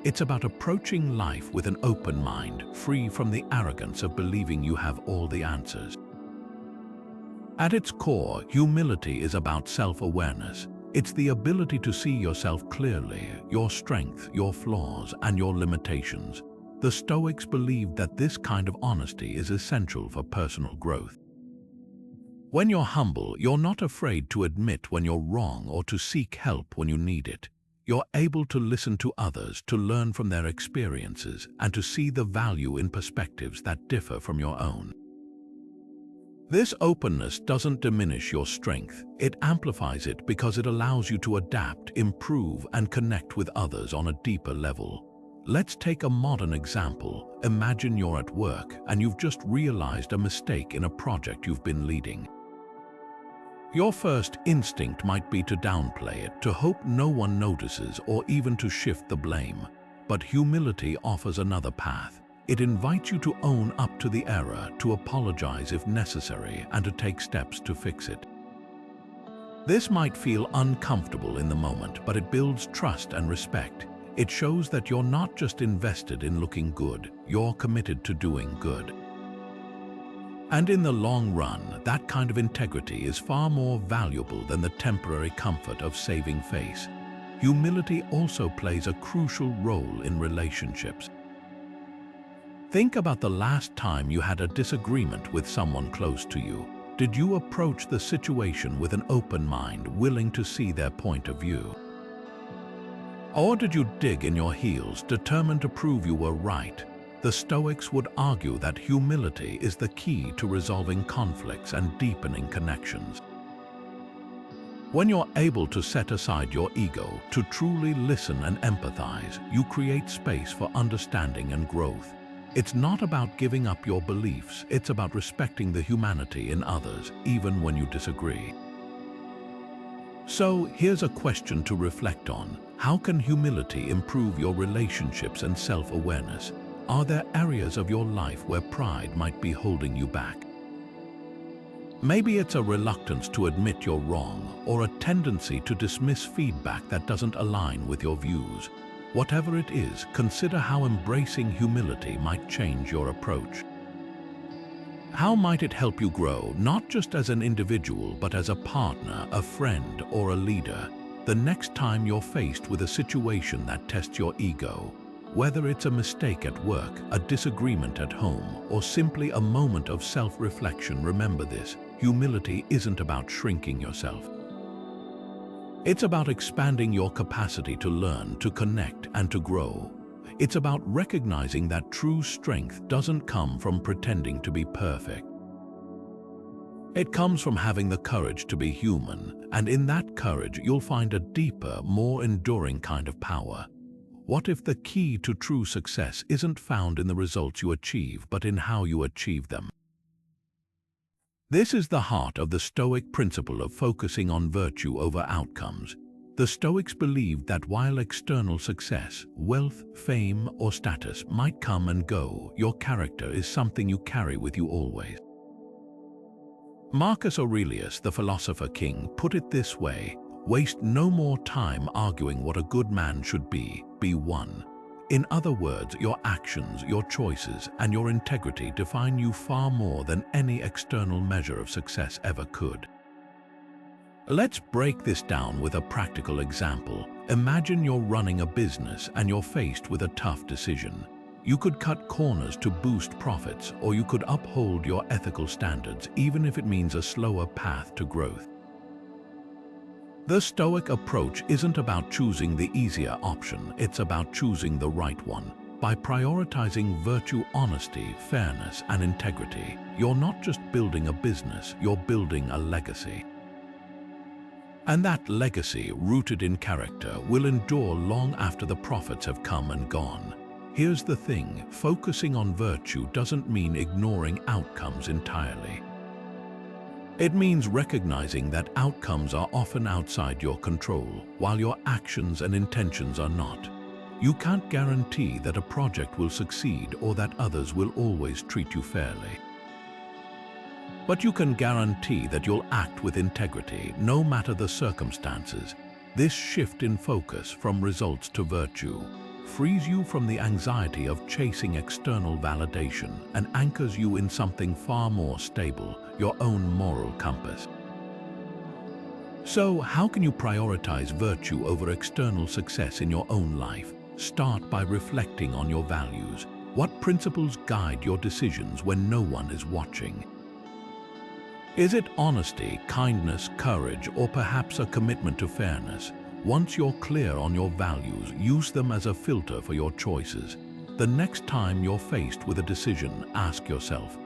It's about approaching life with an open mind, free from the arrogance of believing you have all the answers. At its core, humility is about self-awareness. It's the ability to see yourself clearly, your strength, your flaws, and your limitations. The Stoics believed that this kind of honesty is essential for personal growth. When you're humble, you're not afraid to admit when you're wrong or to seek help when you need it. You're able to listen to others, to learn from their experiences, and to see the value in perspectives that differ from your own. This openness doesn't diminish your strength, it amplifies it because it allows you to adapt, improve, and connect with others on a deeper level. Let's take a modern example. Imagine you're at work and you've just realized a mistake in a project you've been leading. Your first instinct might be to downplay it, to hope no one notices, or even to shift the blame. But humility offers another path. It invites you to own up to the error, to apologize if necessary, and to take steps to fix it. This might feel uncomfortable in the moment, but it builds trust and respect. It shows that you're not just invested in looking good, you're committed to doing good. And in the long run, that kind of integrity is far more valuable than the temporary comfort of saving face. Humility also plays a crucial role in relationships. Think about the last time you had a disagreement with someone close to you. Did you approach the situation with an open mind, willing to see their point of view? Or did you dig in your heels, determined to prove you were right? The Stoics would argue that humility is the key to resolving conflicts and deepening connections. When you're able to set aside your ego, to truly listen and empathize, you create space for understanding and growth. It's not about giving up your beliefs, it's about respecting the humanity in others, even when you disagree. So, here's a question to reflect on. How can humility improve your relationships and self-awareness? Are there areas of your life where pride might be holding you back? Maybe it's a reluctance to admit you're wrong, or a tendency to dismiss feedback that doesn't align with your views. Whatever it is, consider how embracing humility might change your approach. How might it help you grow, not just as an individual, but as a partner, a friend, or a leader, the next time you're faced with a situation that tests your ego? Whether it's a mistake at work, a disagreement at home, or simply a moment of self-reflection, remember this: humility isn't about shrinking yourself. It's about expanding your capacity to learn, to connect, and to grow. It's about recognizing that true strength doesn't come from pretending to be perfect. It comes from having the courage to be human, and in that courage you'll find a deeper, more enduring kind of power. What if the key to true success isn't found in the results you achieve, but in how you achieve them? This is the heart of the Stoic principle of focusing on virtue over outcomes. The Stoics believed that while external success, wealth, fame, or status might come and go, your character is something you carry with you always. Marcus Aurelius, the philosopher king, put it this way: waste no more time arguing what a good man should be one. In other words, your actions, your choices, and your integrity define you far more than any external measure of success ever could. Let's break this down with a practical example. Imagine you're running a business and you're faced with a tough decision. You could cut corners to boost profits, or you could uphold your ethical standards, even if it means a slower path to growth. The Stoic approach isn't about choosing the easier option, it's about choosing the right one. By prioritizing virtue, honesty, fairness, and integrity, you're not just building a business, you're building a legacy. And that legacy, rooted in character, will endure long after the profits have come and gone. Here's the thing, focusing on virtue doesn't mean ignoring outcomes entirely. It means recognizing that outcomes are often outside your control, while your actions and intentions are not. You can't guarantee that a project will succeed or that others will always treat you fairly. But you can guarantee that you'll act with integrity, no matter the circumstances. This shift in focus from results to virtue frees you from the anxiety of chasing external validation and anchors you in something far more stable, your own moral compass. So, how can you prioritize virtue over external success in your own life? Start by reflecting on your values. What principles guide your decisions when no one is watching? Is it honesty, kindness, courage, or perhaps a commitment to fairness? Once you're clear on your values, use them as a filter for your choices. The next time you're faced with a decision, ask yourself,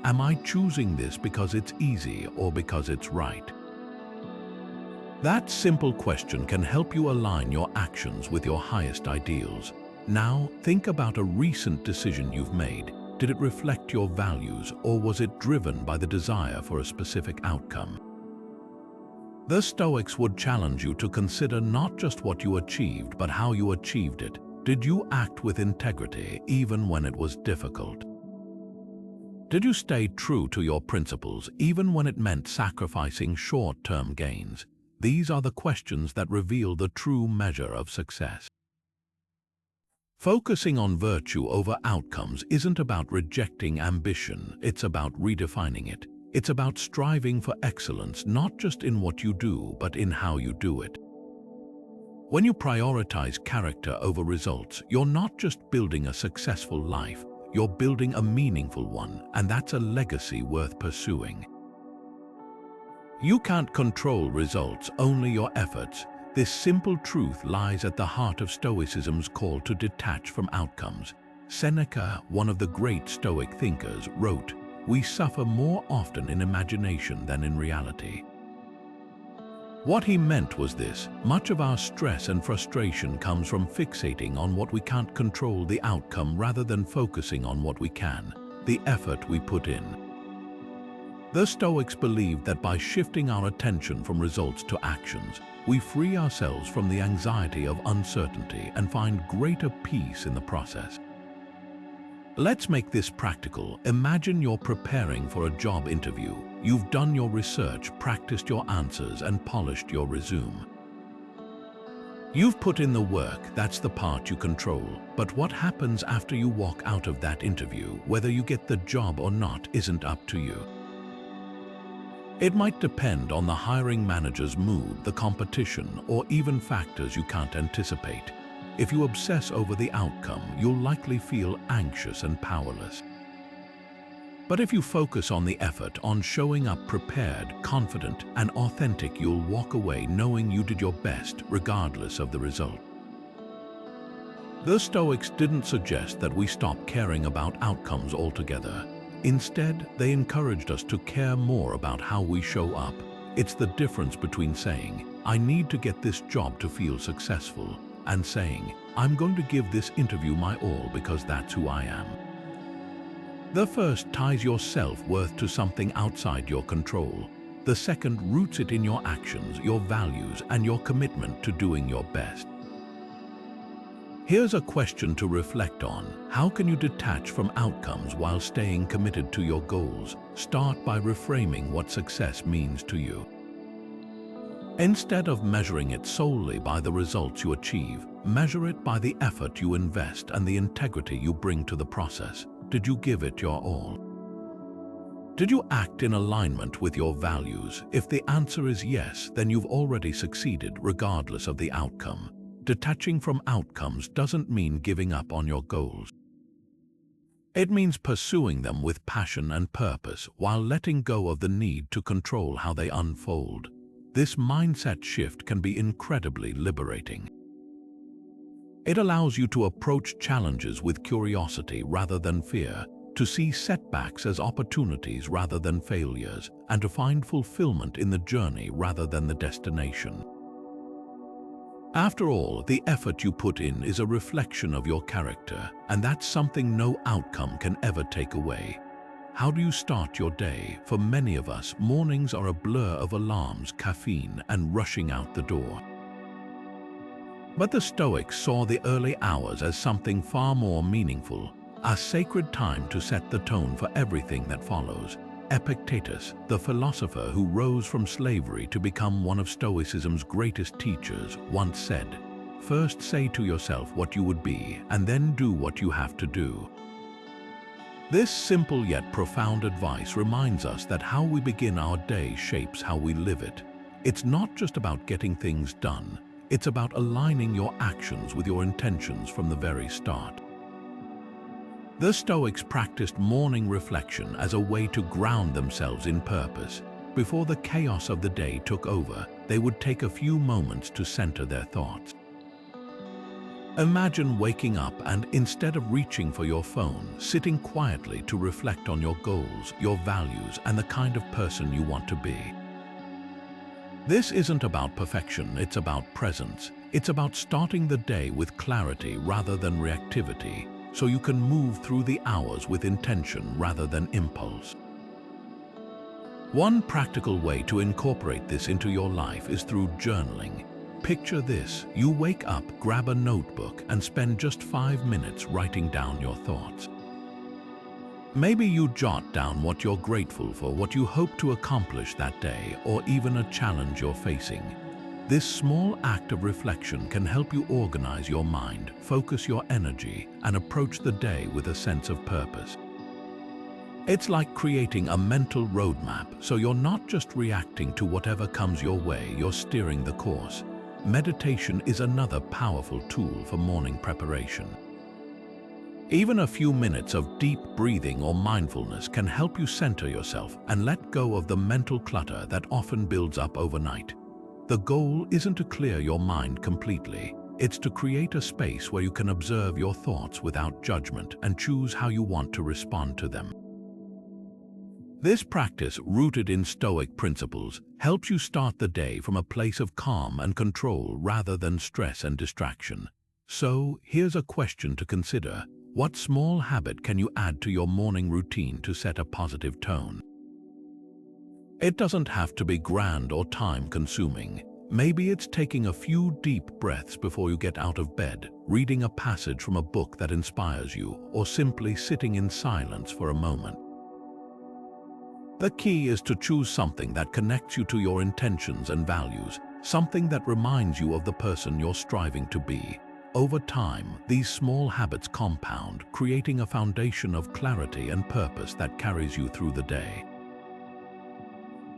am I choosing this because it's easy or because it's right? That simple question can help you align your actions with your highest ideals. Now, think about a recent decision you've made. Did it reflect your values, or was it driven by the desire for a specific outcome? The Stoics would challenge you to consider not just what you achieved, but how you achieved it. Did you act with integrity even when it was difficult? Did you stay true to your principles even when it meant sacrificing short-term gains? These are the questions that reveal the true measure of success. Focusing on virtue over outcomes isn't about rejecting ambition, it's about redefining it. It's about striving for excellence not just in what you do, but in how you do it. When you prioritize character over results, you're not just building a successful life, you're building a meaningful one, and that's a legacy worth pursuing. You can't control results, only your efforts. This simple truth lies at the heart of Stoicism's call to detach from outcomes. Seneca, one of the great Stoic thinkers, wrote, "We suffer more often in imagination than in reality." What he meant was this: much of our stress and frustration comes from fixating on what we can't control, the outcome, rather than focusing on what we can, the effort we put in. The Stoics believed that by shifting our attention from results to actions, we free ourselves from the anxiety of uncertainty and find greater peace in the process. Let's make this practical. Imagine you're preparing for a job interview. You've done your research, practiced your answers, and polished your resume. You've put in the work, that's the part you control. But what happens after you walk out of that interview, whether you get the job or not, isn't up to you. It might depend on the hiring manager's mood, the competition, or even factors you can't anticipate. If you obsess over the outcome, you'll likely feel anxious and powerless. But if you focus on the effort, on showing up prepared, confident, and authentic, you'll walk away knowing you did your best, regardless of the result. The Stoics didn't suggest that we stop caring about outcomes altogether. Instead, they encouraged us to care more about how we show up. It's the difference between saying, "I need to get this job to feel successful," and saying, "I'm going to give this interview my all because that's who I am." The first ties your self-worth to something outside your control. The second roots it in your actions, your values, and your commitment to doing your best. Here's a question to reflect on. How can you detach from outcomes while staying committed to your goals? Start by reframing what success means to you. Instead of measuring it solely by the results you achieve, measure it by the effort you invest and the integrity you bring to the process. Did you give it your all? Did you act in alignment with your values? If the answer is yes, then you've already succeeded regardless of the outcome. Detaching from outcomes doesn't mean giving up on your goals. It means pursuing them with passion and purpose while letting go of the need to control how they unfold. This mindset shift can be incredibly liberating. It allows you to approach challenges with curiosity rather than fear, to see setbacks as opportunities rather than failures, and to find fulfillment in the journey rather than the destination. After all, the effort you put in is a reflection of your character, and that's something no outcome can ever take away. How do you start your day? For many of us, mornings are a blur of alarms, caffeine, and rushing out the door. But the Stoics saw the early hours as something far more meaningful, a sacred time to set the tone for everything that follows. Epictetus, the philosopher who rose from slavery to become one of Stoicism's greatest teachers, once said, "First say to yourself what you would be, and then do what you have to do." This simple yet profound advice reminds us that how we begin our day shapes how we live it. It's not just about getting things done, it's about aligning your actions with your intentions from the very start. The Stoics practiced morning reflection as a way to ground themselves in purpose. Before the chaos of the day took over, they would take a few moments to center their thoughts. Imagine waking up and, instead of reaching for your phone, sitting quietly to reflect on your goals, your values, and the kind of person you want to be. This isn't about perfection, it's about presence. It's about starting the day with clarity rather than reactivity, so you can move through the hours with intention rather than impulse. One practical way to incorporate this into your life is through journaling. Picture this: you wake up, grab a notebook, and spend just 5 minutes writing down your thoughts. Maybe you jot down what you're grateful for, what you hope to accomplish that day, or even a challenge you're facing. This small act of reflection can help you organize your mind, focus your energy, and approach the day with a sense of purpose. It's like creating a mental roadmap, so you're not just reacting to whatever comes your way, you're steering the course. Meditation is another powerful tool for morning preparation. Even a few minutes of deep breathing or mindfulness can help you center yourself and let go of the mental clutter that often builds up overnight. The goal isn't to clear your mind completely. It's to create a space where you can observe your thoughts without judgment and choose how you want to respond to them. This practice, rooted in Stoic principles, helps you start the day from a place of calm and control rather than stress and distraction. So, here's a question to consider. What small habit can you add to your morning routine to set a positive tone? It doesn't have to be grand or time-consuming. Maybe it's taking a few deep breaths before you get out of bed, reading a passage from a book that inspires you, or simply sitting in silence for a moment. The key is to choose something that connects you to your intentions and values, something that reminds you of the person you're striving to be. Over time, these small habits compound, creating a foundation of clarity and purpose that carries you through the day.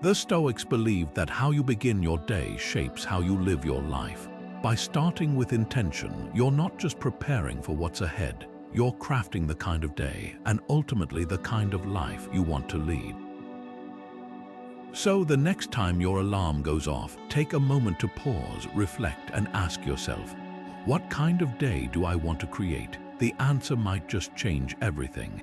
The Stoics believed that how you begin your day shapes how you live your life. By starting with intention, you're not just preparing for what's ahead, you're crafting the kind of day and ultimately the kind of life you want to lead. So the next time your alarm goes off, take a moment to pause, reflect, and ask yourself, what kind of day do I want to create? The answer might just change everything.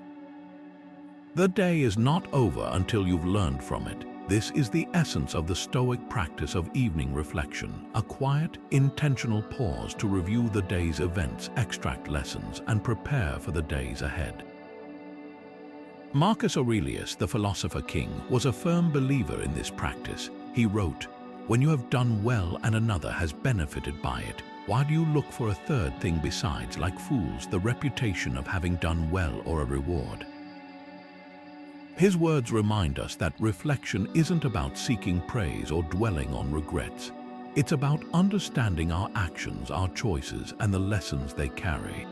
The day is not over until you've learned from it. This is the essence of the Stoic practice of evening reflection, a quiet, intentional pause to review the day's events, extract lessons, and prepare for the days ahead. Marcus Aurelius, the philosopher king, was a firm believer in this practice. He wrote, "When you have done well and another has benefited by it, why do you look for a third thing besides, like fools, the reputation of having done well or a reward?" His words remind us that reflection isn't about seeking praise or dwelling on regrets. It's about understanding our actions, our choices, and the lessons they carry.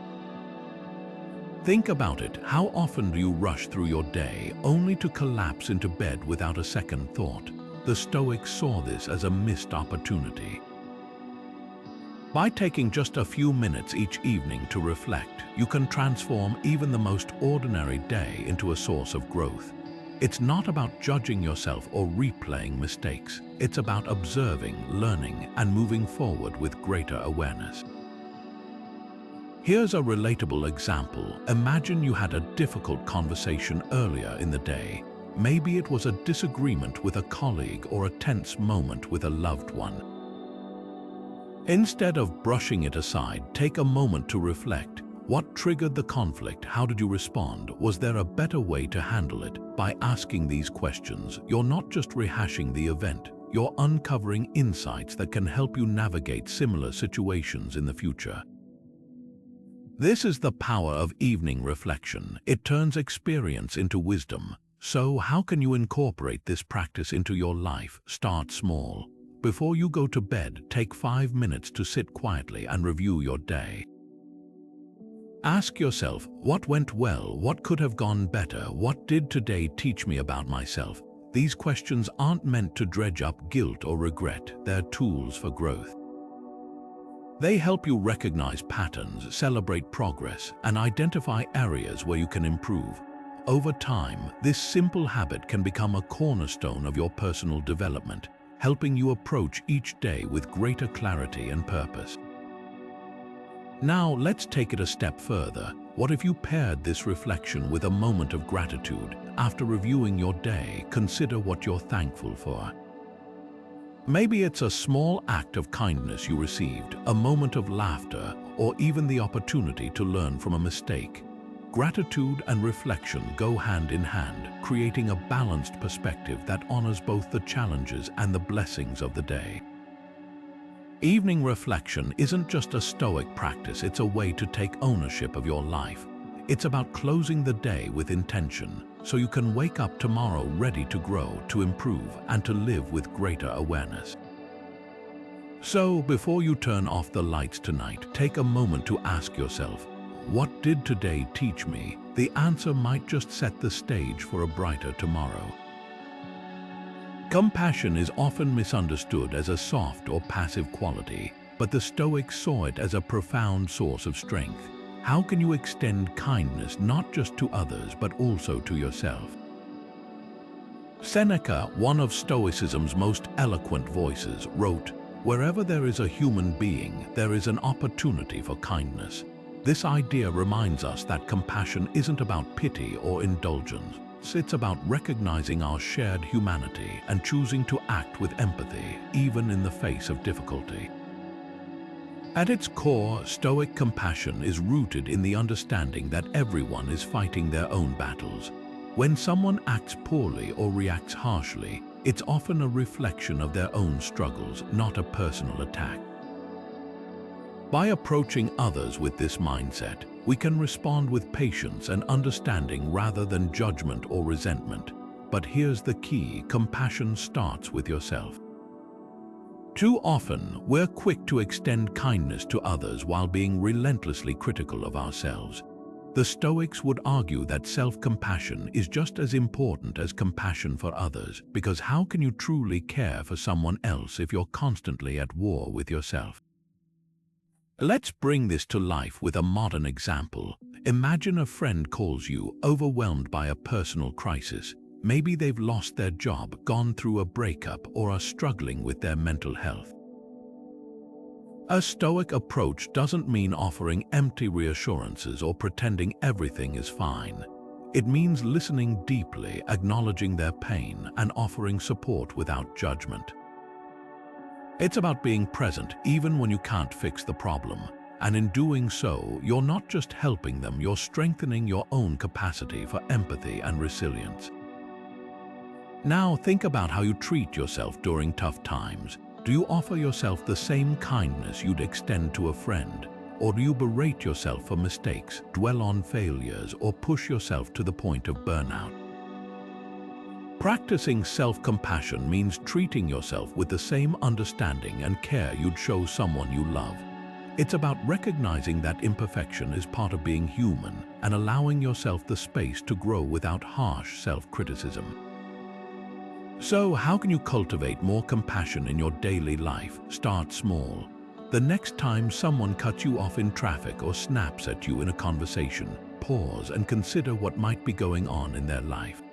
Think about it. How often do you rush through your day only to collapse into bed without a second thought? The Stoics saw this as a missed opportunity. By taking just a few minutes each evening to reflect, you can transform even the most ordinary day into a source of growth. It's not about judging yourself or replaying mistakes. It's about observing, learning, and moving forward with greater awareness. Here's a relatable example. Imagine you had a difficult conversation earlier in the day. Maybe it was a disagreement with a colleague or a tense moment with a loved one. Instead of brushing it aside, take a moment to reflect. What triggered the conflict? How did you respond? Was there a better way to handle it? By asking these questions, you're not just rehashing the event, you're uncovering insights that can help you navigate similar situations in the future. This is the power of evening reflection. It turns experience into wisdom. So, how can you incorporate this practice into your life? Start small. Before you go to bed, take 5 minutes to sit quietly and review your day. Ask yourself, what went well? What could have gone better? What did today teach me about myself? These questions aren't meant to dredge up guilt or regret. They're tools for growth. They help you recognize patterns, celebrate progress, and identify areas where you can improve. Over time, this simple habit can become a cornerstone of your personal development, helping you approach each day with greater clarity and purpose. Now, let's take it a step further. What if you paired this reflection with a moment of gratitude? After reviewing your day, consider what you're thankful for. Maybe it's a small act of kindness you received, a moment of laughter, or even the opportunity to learn from a mistake. Gratitude and reflection go hand in hand, creating a balanced perspective that honors both the challenges and the blessings of the day. Evening reflection isn't just a Stoic practice, it's a way to take ownership of your life. It's about closing the day with intention, so you can wake up tomorrow ready to grow, to improve, and to live with greater awareness. So, before you turn off the lights tonight, take a moment to ask yourself, what did today teach me? The answer might just set the stage for a brighter tomorrow. Compassion is often misunderstood as a soft or passive quality, but the Stoics saw it as a profound source of strength. How can you extend kindness not just to others but also to yourself? Seneca, one of Stoicism's most eloquent voices, wrote, "Wherever there is a human being, there is an opportunity for kindness." This idea reminds us that compassion isn't about pity or indulgence. It's about recognizing our shared humanity and choosing to act with empathy, even in the face of difficulty. At its core, Stoic compassion is rooted in the understanding that everyone is fighting their own battles. When someone acts poorly or reacts harshly, it's often a reflection of their own struggles, not a personal attack. By approaching others with this mindset, we can respond with patience and understanding rather than judgment or resentment. But here's the key: compassion starts with yourself. Too often, we're quick to extend kindness to others while being relentlessly critical of ourselves. The Stoics would argue that self-compassion is just as important as compassion for others, because how can you truly care for someone else if you're constantly at war with yourself? Let's bring this to life with a modern example. Imagine a friend calls you, overwhelmed by a personal crisis. Maybe they've lost their job, gone through a breakup, or are struggling with their mental health. A Stoic approach doesn't mean offering empty reassurances or pretending everything is fine. It means listening deeply, acknowledging their pain, and offering support without judgment. It's about being present even when you can't fix the problem. And in doing so, you're not just helping them, you're strengthening your own capacity for empathy and resilience. Now think about how you treat yourself during tough times. Do you offer yourself the same kindness you'd extend to a friend? Or do you berate yourself for mistakes, dwell on failures, or push yourself to the point of burnout? Practicing self-compassion means treating yourself with the same understanding and care you'd show someone you love. It's about recognizing that imperfection is part of being human and allowing yourself the space to grow without harsh self-criticism. So, how can you cultivate more compassion in your daily life? Start small. The next time someone cuts you off in traffic or snaps at you in a conversation, pause and consider what might be going on in their life.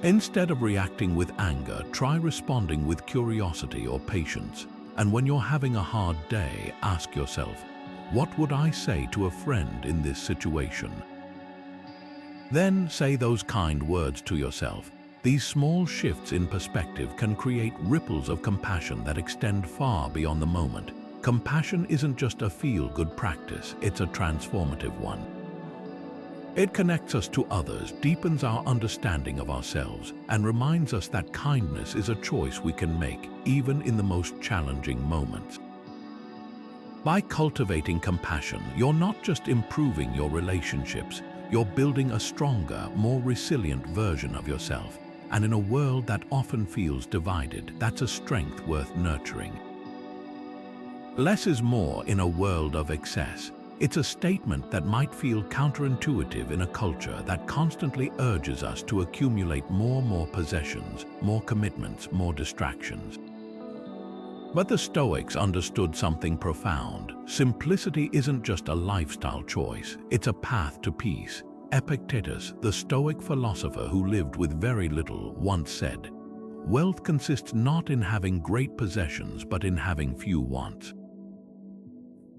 Instead of reacting with anger, try responding with curiosity or patience. And when you're having a hard day, ask yourself, What would I say to a friend in this situation? Then say those kind words to yourself. These small shifts in perspective can create ripples of compassion that extend far beyond the moment. Compassion isn't just a feel-good practice, it's a transformative one. It connects us to others, deepens our understanding of ourselves, and reminds us that kindness is a choice we can make, even in the most challenging moments. By cultivating compassion, you're not just improving your relationships, you're building a stronger, more resilient version of yourself. And in a world that often feels divided, that's a strength worth nurturing. Less is more in a world of excess. It's a statement that might feel counterintuitive in a culture that constantly urges us to accumulate more possessions, more commitments, more distractions. But the Stoics understood something profound. Simplicity isn't just a lifestyle choice, it's a path to peace. Epictetus, the Stoic philosopher who lived with very little, once said, "Wealth consists not in having great possessions, but in having few wants."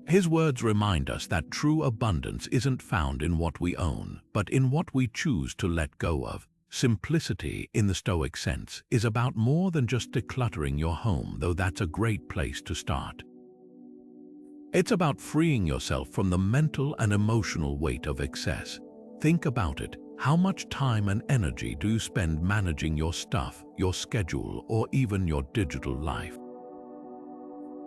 His words remind us that true abundance isn't found in what we own, but in what we choose to let go of. Simplicity, in the Stoic sense, is about more than just decluttering your home, though that's a great place to start. It's about freeing yourself from the mental and emotional weight of excess. Think about it. How much time and energy do you spend managing your stuff, your schedule, or even your digital life?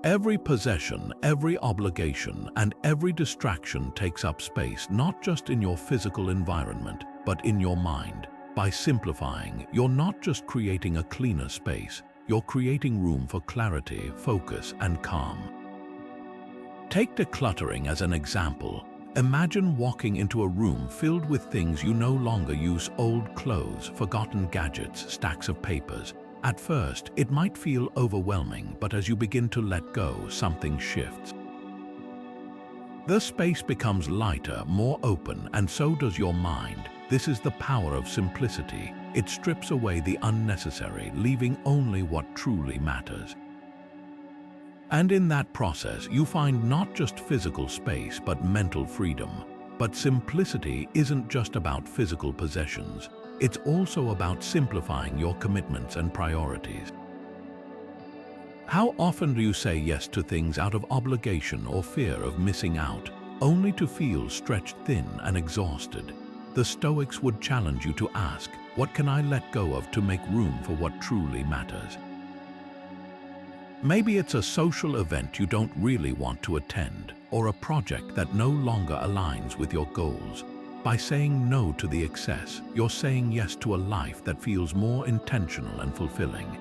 Every possession, every obligation, and every distraction takes up space, not just in your physical environment, but in your mind. By simplifying, you're not just creating a cleaner space, you're creating room for clarity, focus, and calm. Take decluttering as an example. Imagine walking into a room filled with things you no longer use: old clothes, forgotten gadgets, stacks of papers. At first, it might feel overwhelming, but as you begin to let go, something shifts. The space becomes lighter, more open, and so does your mind. This is the power of simplicity. It strips away the unnecessary, leaving only what truly matters. And in that process, you find not just physical space, but mental freedom. But simplicity isn't just about physical possessions. It's also about simplifying your commitments and priorities. How often do you say yes to things out of obligation or fear of missing out, only to feel stretched thin and exhausted? The Stoics would challenge you to ask, what can I let go of to make room for what truly matters? Maybe it's a social event you don't really want to attend, or a project that no longer aligns with your goals. By saying no to the excess, you're saying yes to a life that feels more intentional and fulfilling.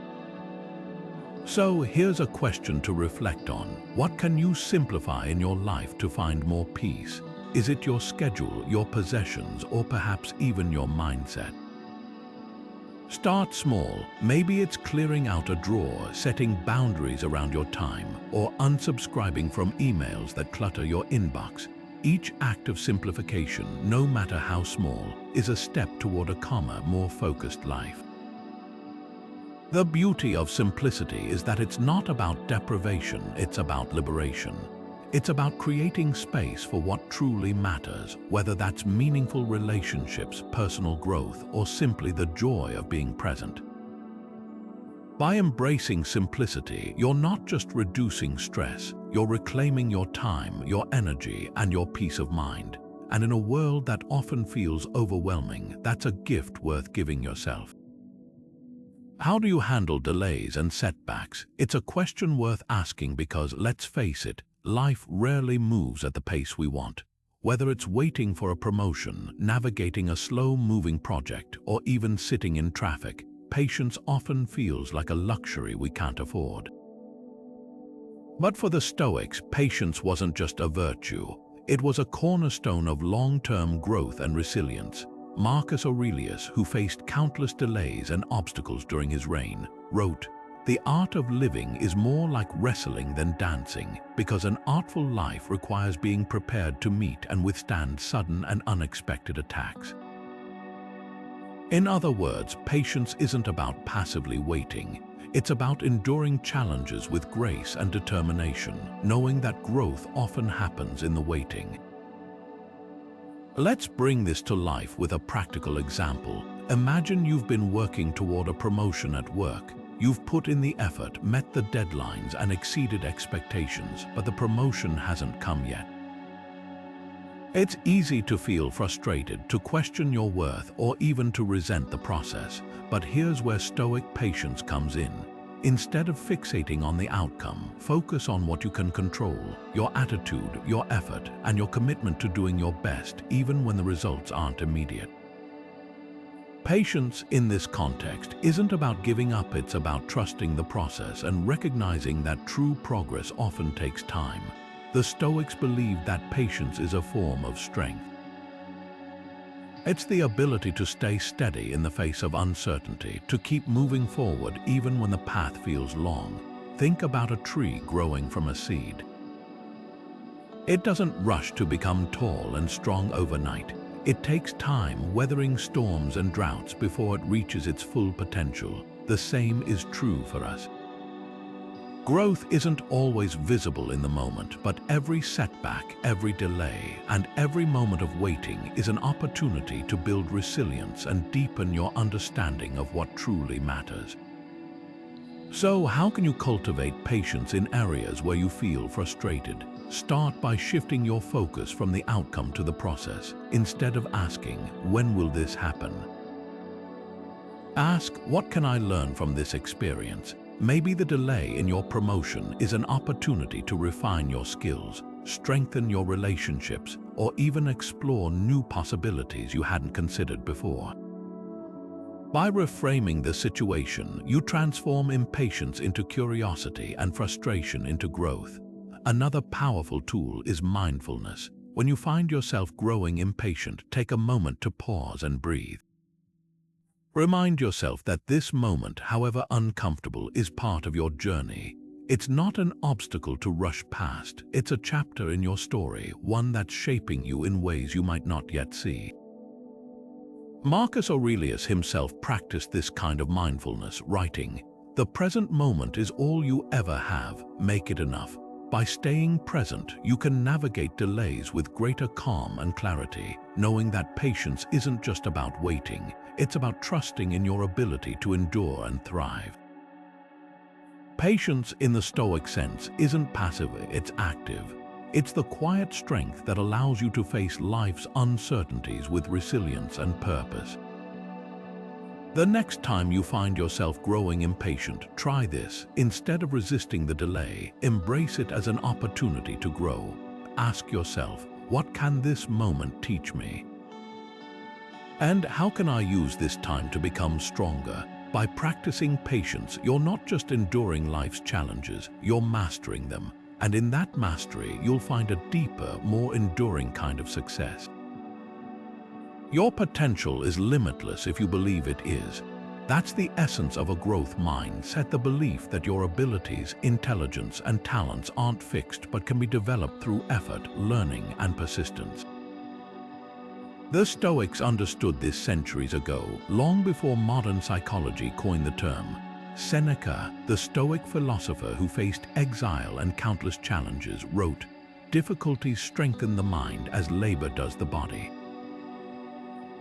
So here's a question to reflect on. What can you simplify in your life to find more peace? Is it your schedule, your possessions, or perhaps even your mindset? Start small. Maybe it's clearing out a drawer, setting boundaries around your time, or unsubscribing from emails that clutter your inbox. Each act of simplification, no matter how small, is a step toward a calmer, more focused life. The beauty of simplicity is that it's not about deprivation, it's about liberation. It's about creating space for what truly matters, whether that's meaningful relationships, personal growth, or simply the joy of being present. By embracing simplicity, you're not just reducing stress, you're reclaiming your time, your energy, and your peace of mind. And in a world that often feels overwhelming, that's a gift worth giving yourself. How do you handle delays and setbacks? It's a question worth asking because, let's face it, life rarely moves at the pace we want. Whether it's waiting for a promotion, navigating a slow-moving project, or even sitting in traffic, patience often feels like a luxury we can't afford. But for the Stoics, patience wasn't just a virtue. It was a cornerstone of long-term growth and resilience. Marcus Aurelius, who faced countless delays and obstacles during his reign, wrote, "The art of living is more like wrestling than dancing, because an artful life requires being prepared to meet and withstand sudden and unexpected attacks." In other words, patience isn't about passively waiting. It's about enduring challenges with grace and determination, knowing that growth often happens in the waiting. Let's bring this to life with a practical example. Imagine you've been working toward a promotion at work. You've put in the effort, met the deadlines, and exceeded expectations, but the promotion hasn't come yet. It's easy to feel frustrated, to question your worth, or even to resent the process. But here's where Stoic patience comes in. Instead of fixating on the outcome, focus on what you can control: your attitude, your effort, and your commitment to doing your best, even when the results aren't immediate. Patience in this context isn't about giving up, it's about trusting the process and recognizing that true progress often takes time. The Stoics believed that patience is a form of strength. It's the ability to stay steady in the face of uncertainty, to keep moving forward even when the path feels long. Think about a tree growing from a seed. It doesn't rush to become tall and strong overnight. It takes time, weathering storms and droughts before it reaches its full potential. The same is true for us. Growth isn't always visible in the moment, but every setback, every delay, and every moment of waiting is an opportunity to build resilience and deepen your understanding of what truly matters. So, how can you cultivate patience in areas where you feel frustrated? Start by shifting your focus from the outcome to the process. Instead of asking, "When will this happen?" ask, "What can I learn from this experience?" Maybe the delay in your promotion is an opportunity to refine your skills, strengthen your relationships, or even explore new possibilities you hadn't considered before. By reframing the situation, you transform impatience into curiosity and frustration into growth. Another powerful tool is mindfulness. When you find yourself growing impatient, take a moment to pause and breathe. Remind yourself that this moment, however uncomfortable, is part of your journey. It's not an obstacle to rush past. It's a chapter in your story, one that's shaping you in ways you might not yet see. Marcus Aurelius himself practiced this kind of mindfulness, writing, "The present moment is all you ever have. Make it enough." By staying present, you can navigate delays with greater calm and clarity, knowing that patience isn't just about waiting, it's about trusting in your ability to endure and thrive. Patience in the Stoic sense isn't passive, it's active. It's the quiet strength that allows you to face life's uncertainties with resilience and purpose. The next time you find yourself growing impatient, try this. Instead of resisting the delay, embrace it as an opportunity to grow. Ask yourself, what can this moment teach me? And how can I use this time to become stronger? By practicing patience, you're not just enduring life's challenges, you're mastering them. And in that mastery, you'll find a deeper, more enduring kind of success. Your potential is limitless if you believe it is. That's the essence of a growth mindset, the belief that your abilities, intelligence, and talents aren't fixed but can be developed through effort, learning, and persistence. The Stoics understood this centuries ago, long before modern psychology coined the term. Seneca, the Stoic philosopher who faced exile and countless challenges, wrote, "Difficulties strengthen the mind as labor does the body."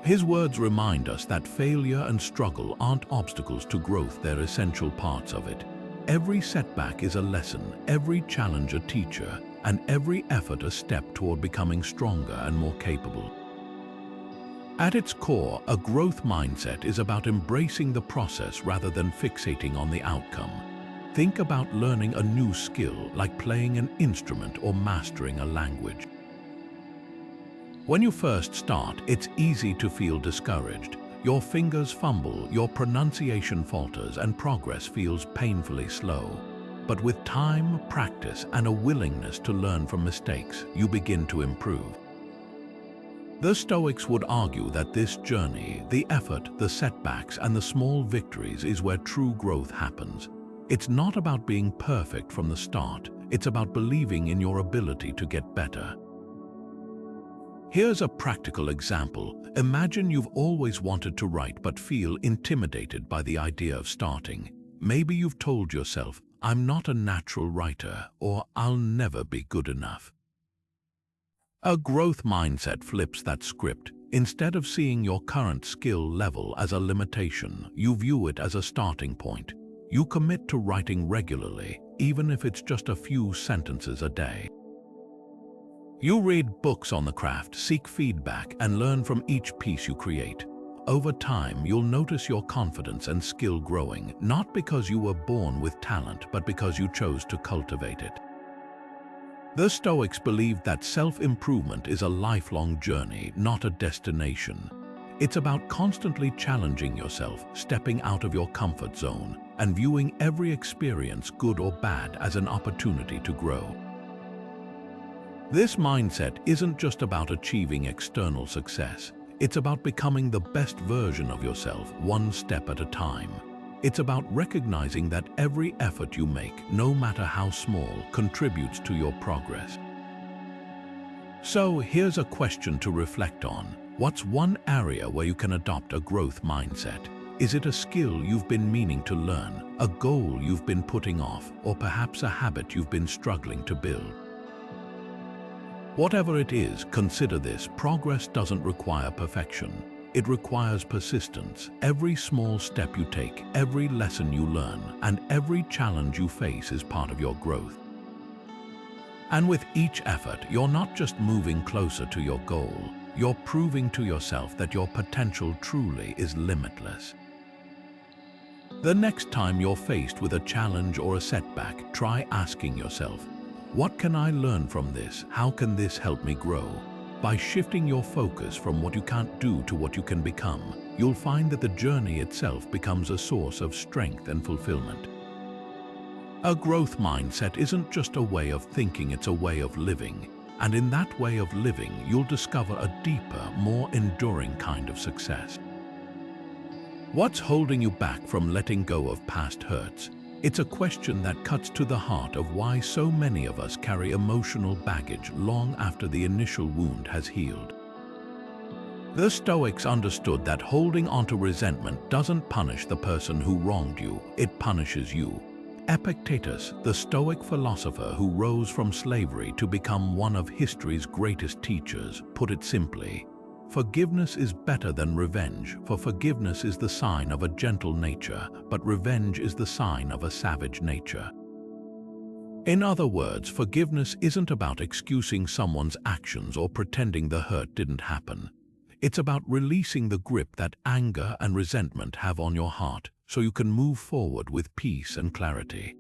His words remind us that failure and struggle aren't obstacles to growth, they're essential parts of it. Every setback is a lesson, every challenge a teacher, and every effort a step toward becoming stronger and more capable. At its core, a growth mindset is about embracing the process rather than fixating on the outcome. Think about learning a new skill, like playing an instrument or mastering a language. When you first start, it's easy to feel discouraged. Your fingers fumble, your pronunciation falters, and progress feels painfully slow. But with time, practice, and a willingness to learn from mistakes, you begin to improve. The Stoics would argue that this journey, the effort, the setbacks, and the small victories is where true growth happens. It's not about being perfect from the start, it's about believing in your ability to get better. Here's a practical example. Imagine you've always wanted to write but feel intimidated by the idea of starting. Maybe you've told yourself, "I'm not a natural writer," or "I'll never be good enough." A growth mindset flips that script. Instead of seeing your current skill level as a limitation, you view it as a starting point. You commit to writing regularly, even if it's just a few sentences a day. You read books on the craft, seek feedback, and learn from each piece you create. Over time, you'll notice your confidence and skill growing, not because you were born with talent, but because you chose to cultivate it. The Stoics believed that self-improvement is a lifelong journey, not a destination. It's about constantly challenging yourself, stepping out of your comfort zone, and viewing every experience, good or bad, as an opportunity to grow. This mindset isn't just about achieving external success. It's about becoming the best version of yourself, one step at a time. It's about recognizing that every effort you make, no matter how small, contributes to your progress. So here's a question to reflect on. What's one area where you can adopt a growth mindset? Is it a skill you've been meaning to learn, a goal you've been putting off, or perhaps a habit you've been struggling to build? Whatever it is, consider this: progress doesn't require perfection. It requires persistence. Every small step you take, every lesson you learn, and every challenge you face is part of your growth. And with each effort, you're not just moving closer to your goal, you're proving to yourself that your potential truly is limitless. The next time you're faced with a challenge or a setback, try asking yourself, what can I learn from this? How can this help me grow? By shifting your focus from what you can't do to what you can become, you'll find that the journey itself becomes a source of strength and fulfillment. A growth mindset isn't just a way of thinking, it's a way of living. And in that way of living, you'll discover a deeper, more enduring kind of success. What's holding you back from letting go of past hurts? It's a question that cuts to the heart of why so many of us carry emotional baggage long after the initial wound has healed. The Stoics understood that holding onto resentment doesn't punish the person who wronged you, it punishes you. Epictetus, the Stoic philosopher who rose from slavery to become one of history's greatest teachers, put it simply: forgiveness is better than revenge, for forgiveness is the sign of a gentle nature, but revenge is the sign of a savage nature. In other words, forgiveness isn't about excusing someone's actions or pretending the hurt didn't happen. It's about releasing the grip that anger and resentment have on your heart, so you can move forward with peace and clarity.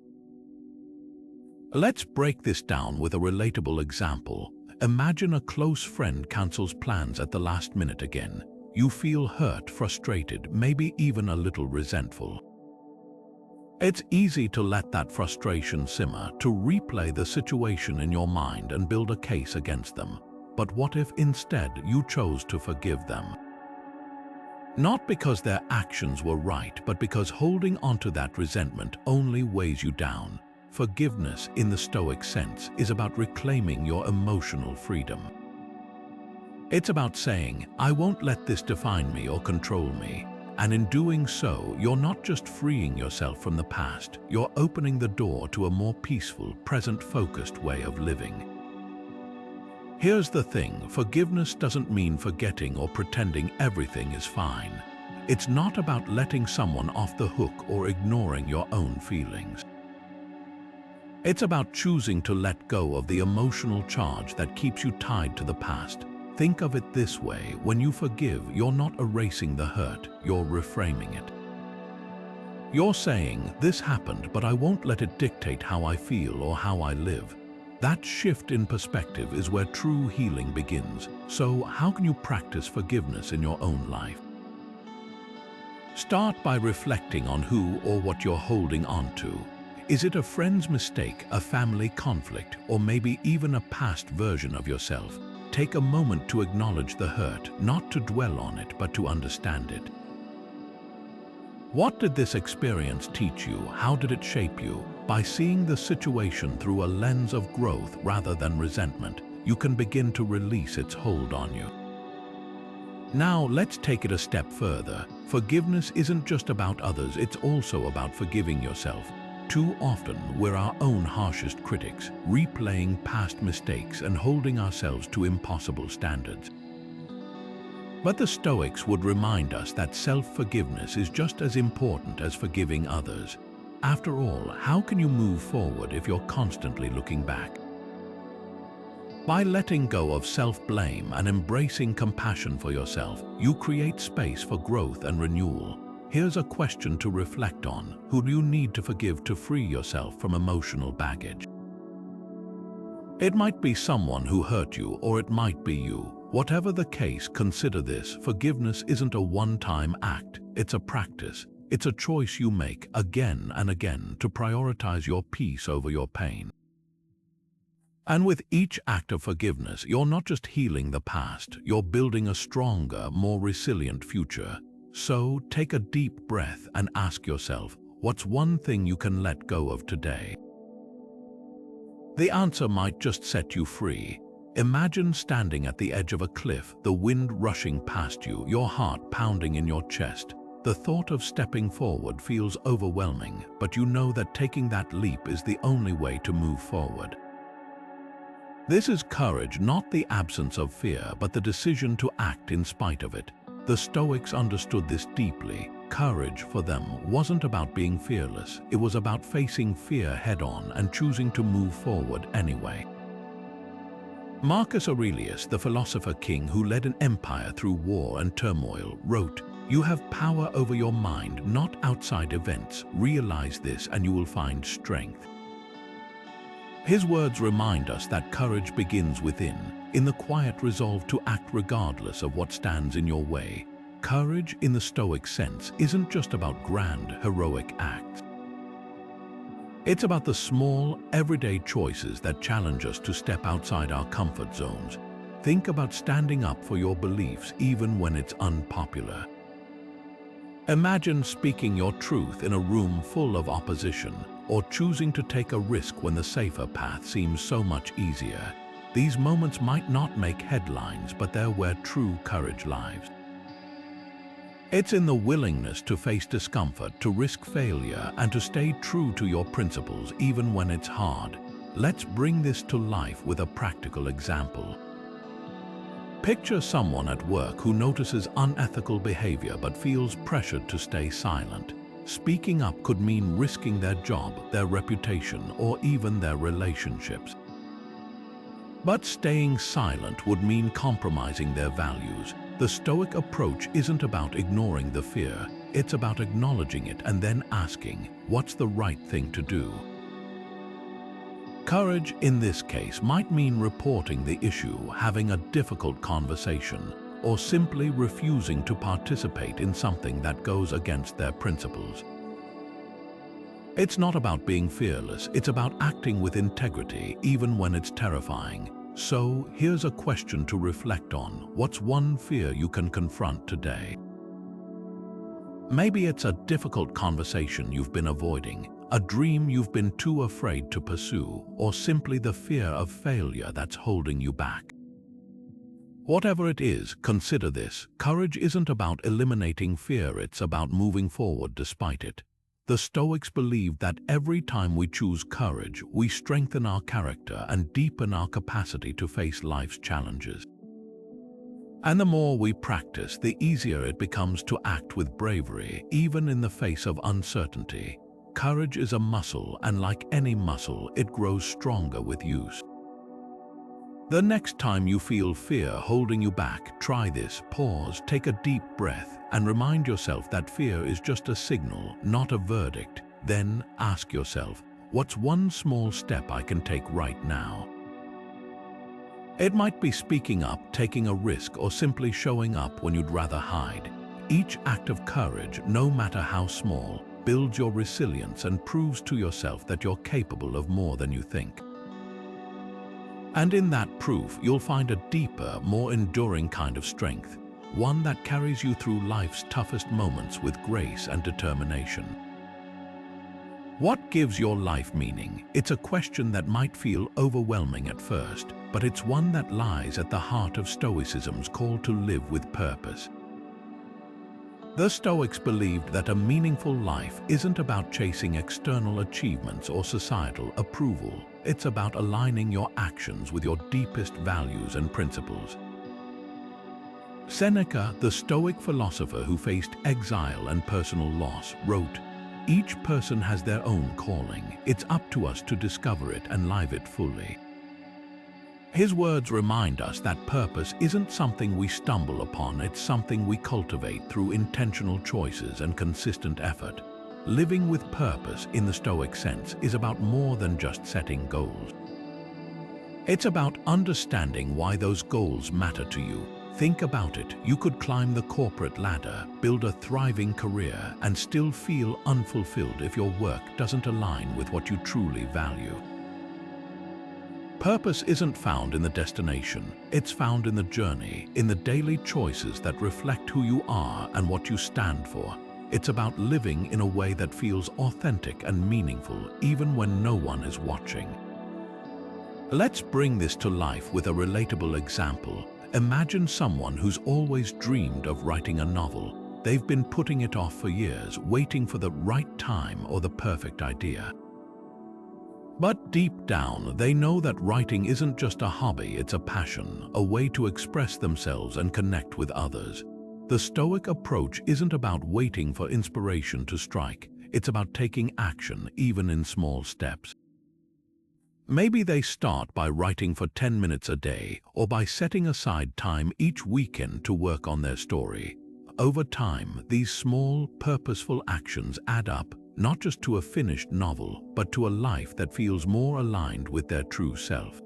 Let's break this down with a relatable example. Imagine a close friend cancels plans at the last minute again. You feel hurt, frustrated, maybe even a little resentful. It's easy to let that frustration simmer, to replay the situation in your mind and build a case against them. But what if instead you chose to forgive them? Not because their actions were right, but because holding onto that resentment only weighs you down. Forgiveness, in the Stoic sense, is about reclaiming your emotional freedom. It's about saying, I won't let this define me or control me. And in doing so, you're not just freeing yourself from the past, you're opening the door to a more peaceful, present-focused way of living. Here's the thing: forgiveness doesn't mean forgetting or pretending everything is fine. It's not about letting someone off the hook or ignoring your own feelings. It's about choosing to let go of the emotional charge that keeps you tied to the past. Think of it this way: when you forgive, you're not erasing the hurt, you're reframing it. You're saying, this happened, but I won't let it dictate how I feel or how I live. That shift in perspective is where true healing begins. So, how can you practice forgiveness in your own life? Start by reflecting on who or what you're holding on to. Is it a friend's mistake, a family conflict, or maybe even a past version of yourself? Take a moment to acknowledge the hurt, not to dwell on it, but to understand it. What did this experience teach you? How did it shape you? By seeing the situation through a lens of growth rather than resentment, you can begin to release its hold on you. Now let's take it a step further. Forgiveness isn't just about others, it's also about forgiving yourself. Too often, we're our own harshest critics, replaying past mistakes and holding ourselves to impossible standards. But the Stoics would remind us that self-forgiveness is just as important as forgiving others. After all, how can you move forward if you're constantly looking back? By letting go of self-blame and embracing compassion for yourself, you create space for growth and renewal. Here's a question to reflect on. Who do you need to forgive to free yourself from emotional baggage? It might be someone who hurt you, or it might be you. Whatever the case, consider this: forgiveness isn't a one-time act, it's a practice. It's a choice you make again and again to prioritize your peace over your pain. And with each act of forgiveness, you're not just healing the past, you're building a stronger, more resilient future. So take a deep breath and ask yourself, what's one thing you can let go of today? The answer might just set you free. Imagine standing at the edge of a cliff, the wind rushing past you, your heart pounding in your chest. The thought of stepping forward feels overwhelming, but you know that taking that leap is the only way to move forward. This is courage, not the absence of fear, but the decision to act in spite of it. The Stoics understood this deeply. Courage for them wasn't about being fearless, it was about facing fear head-on and choosing to move forward anyway. Marcus Aurelius, the philosopher king who led an empire through war and turmoil, wrote, "You have power over your mind, not outside events. Realize this and you will find strength." His words remind us that courage begins within, in the quiet resolve to act regardless of what stands in your way. Courage, in the Stoic sense, isn't just about grand, heroic acts. It's about the small, everyday choices that challenge us to step outside our comfort zones. Think about standing up for your beliefs even when it's unpopular. Imagine speaking your truth in a room full of opposition, or choosing to take a risk when the safer path seems so much easier. These moments might not make headlines, but they're where true courage lies. It's in the willingness to face discomfort, to risk failure, and to stay true to your principles even when it's hard. Let's bring this to life with a practical example. Picture someone at work who notices unethical behavior but feels pressured to stay silent. Speaking up could mean risking their job, their reputation, or even their relationships. But staying silent would mean compromising their values. The Stoic approach isn't about ignoring the fear, it's about acknowledging it and then asking, what's the right thing to do? Courage, in this case, might mean reporting the issue, having a difficult conversation, or simply refusing to participate in something that goes against their principles. It's not about being fearless, it's about acting with integrity, even when it's terrifying. So, here's a question to reflect on. What's one fear you can confront today? Maybe it's a difficult conversation you've been avoiding, a dream you've been too afraid to pursue, or simply the fear of failure that's holding you back. Whatever it is, consider this: courage isn't about eliminating fear, it's about moving forward despite it. The Stoics believed that every time we choose courage, we strengthen our character and deepen our capacity to face life's challenges. And the more we practice, the easier it becomes to act with bravery, even in the face of uncertainty. Courage is a muscle, and like any muscle, it grows stronger with use. The next time you feel fear holding you back, try this. Pause, take a deep breath, and remind yourself that fear is just a signal, not a verdict. Then ask yourself, what's one small step I can take right now? It might be speaking up, taking a risk, or simply showing up when you'd rather hide. Each act of courage, no matter how small, builds your resilience and proves to yourself that you're capable of more than you think. And in that proof, you'll find a deeper, more enduring kind of strength, one that carries you through life's toughest moments with grace and determination. What gives your life meaning? It's a question that might feel overwhelming at first, but it's one that lies at the heart of Stoicism's call to live with purpose. The Stoics believed that a meaningful life isn't about chasing external achievements or societal approval. It's about aligning your actions with your deepest values and principles. Seneca, the Stoic philosopher who faced exile and personal loss, wrote, "Each person has their own calling. It's up to us to discover it and live it fully." His words remind us that purpose isn't something we stumble upon, it's something we cultivate through intentional choices and consistent effort. Living with purpose in the Stoic sense is about more than just setting goals. It's about understanding why those goals matter to you. Think about it. You could climb the corporate ladder, build a thriving career, and still feel unfulfilled if your work doesn't align with what you truly value. Purpose isn't found in the destination. It's found in the journey, in the daily choices that reflect who you are and what you stand for. It's about living in a way that feels authentic and meaningful, even when no one is watching. Let's bring this to life with a relatable example. Imagine someone who's always dreamed of writing a novel. They've been putting it off for years, waiting for the right time or the perfect idea. But deep down, they know that writing isn't just a hobby, it's a passion, a way to express themselves and connect with others. The Stoic approach isn't about waiting for inspiration to strike, it's about taking action, even in small steps. Maybe they start by writing for 10 minutes a day, or by setting aside time each weekend to work on their story. Over time, these small, purposeful actions add up, not just to a finished novel, but to a life that feels more aligned with their true self.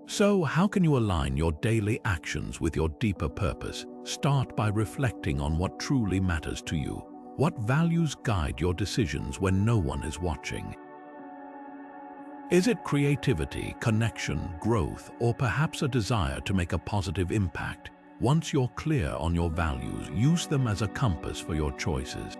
So, how can you align your daily actions with your deeper purpose? Start by reflecting on what truly matters to you. What values guide your decisions when no one is watching? Is it creativity, connection, growth, or perhaps a desire to make a positive impact? Once you're clear on your values, use them as a compass for your choices.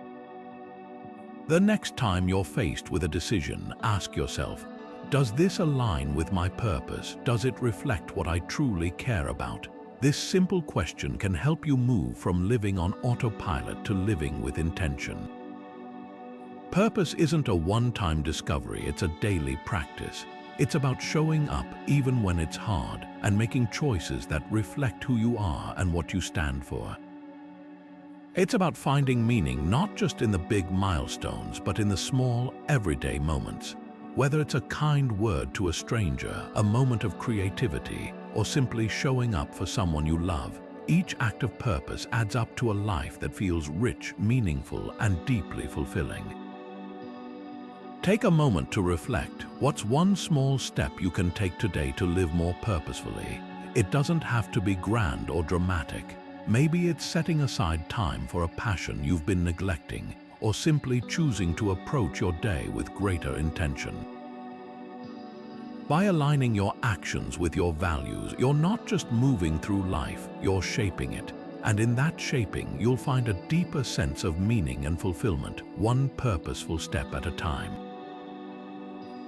The next time you're faced with a decision, ask yourself, does this align with my purpose? Does it reflect what I truly care about? This simple question can help you move from living on autopilot to living with intention. Purpose isn't a one-time discovery, it's a daily practice. It's about showing up even when it's hard and making choices that reflect who you are and what you stand for. It's about finding meaning not just in the big milestones, but in the small, everyday moments. Whether it's a kind word to a stranger, a moment of creativity, or simply showing up for someone you love, each act of purpose adds up to a life that feels rich, meaningful, and deeply fulfilling. Take a moment to reflect. What's one small step you can take today to live more purposefully? It doesn't have to be grand or dramatic. Maybe it's setting aside time for a passion you've been neglecting, or simply choosing to approach your day with greater intention. By aligning your actions with your values, you're not just moving through life, you're shaping it. And in that shaping, you'll find a deeper sense of meaning and fulfillment, one purposeful step at a time.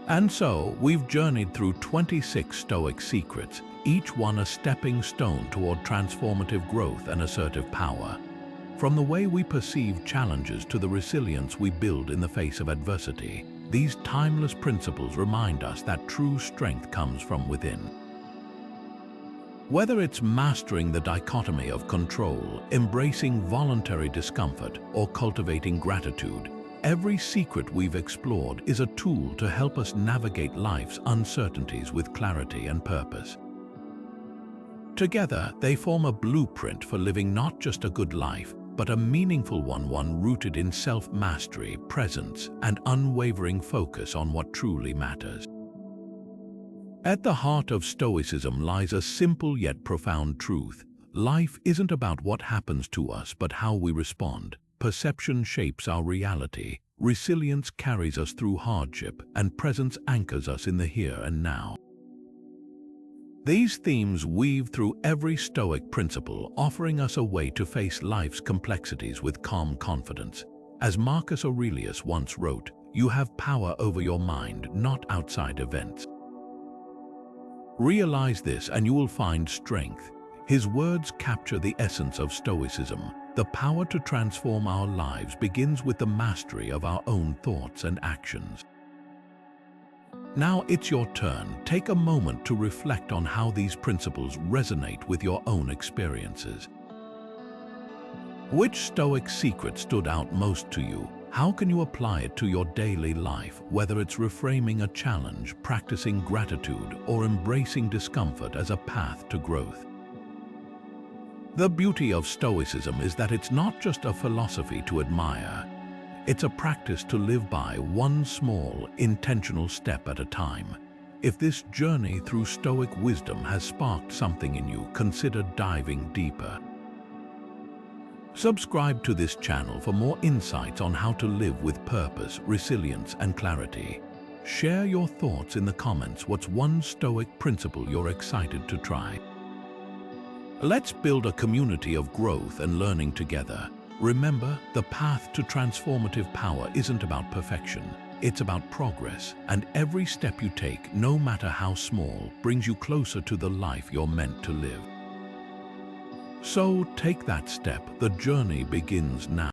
And so, we've journeyed through 26 Stoic secrets, each one a stepping stone toward transformative growth and assertive power. From the way we perceive challenges to the resilience we build in the face of adversity, these timeless principles remind us that true strength comes from within. Whether it's mastering the dichotomy of control, embracing voluntary discomfort, or cultivating gratitude, every secret we've explored is a tool to help us navigate life's uncertainties with clarity and purpose. Together, they form a blueprint for living not just a good life, but a meaningful one rooted in self-mastery, presence, and unwavering focus on what truly matters. At the heart of Stoicism lies a simple yet profound truth. Life isn't about what happens to us, but how we respond. Perception shapes our reality, resilience carries us through hardship, and presence anchors us in the here and now. These themes weave through every Stoic principle, offering us a way to face life's complexities with calm confidence. As Marcus Aurelius once wrote, "You have power over your mind, not outside events." Realize this and you will find strength. His words capture the essence of Stoicism, the power to transform our lives begins with the mastery of our own thoughts and actions. Now it's your turn. Take a moment to reflect on how these principles resonate with your own experiences. Which Stoic secret stood out most to you? How can you apply it to your daily life, whether it's reframing a challenge, practicing gratitude, or embracing discomfort as a path to growth? The beauty of Stoicism is that it's not just a philosophy to admire. It's a practice to live by, one small, intentional step at a time. If this journey through Stoic wisdom has sparked something in you, consider diving deeper. Subscribe to this channel for more insights on how to live with purpose, resilience, and clarity. Share your thoughts in the comments. What's one Stoic principle you're excited to try? Let's build a community of growth and learning together. Remember, the path to transformative power isn't about perfection. It's about progress, and every step you take, no matter how small, brings you closer to the life you're meant to live. So take that step. The journey begins now.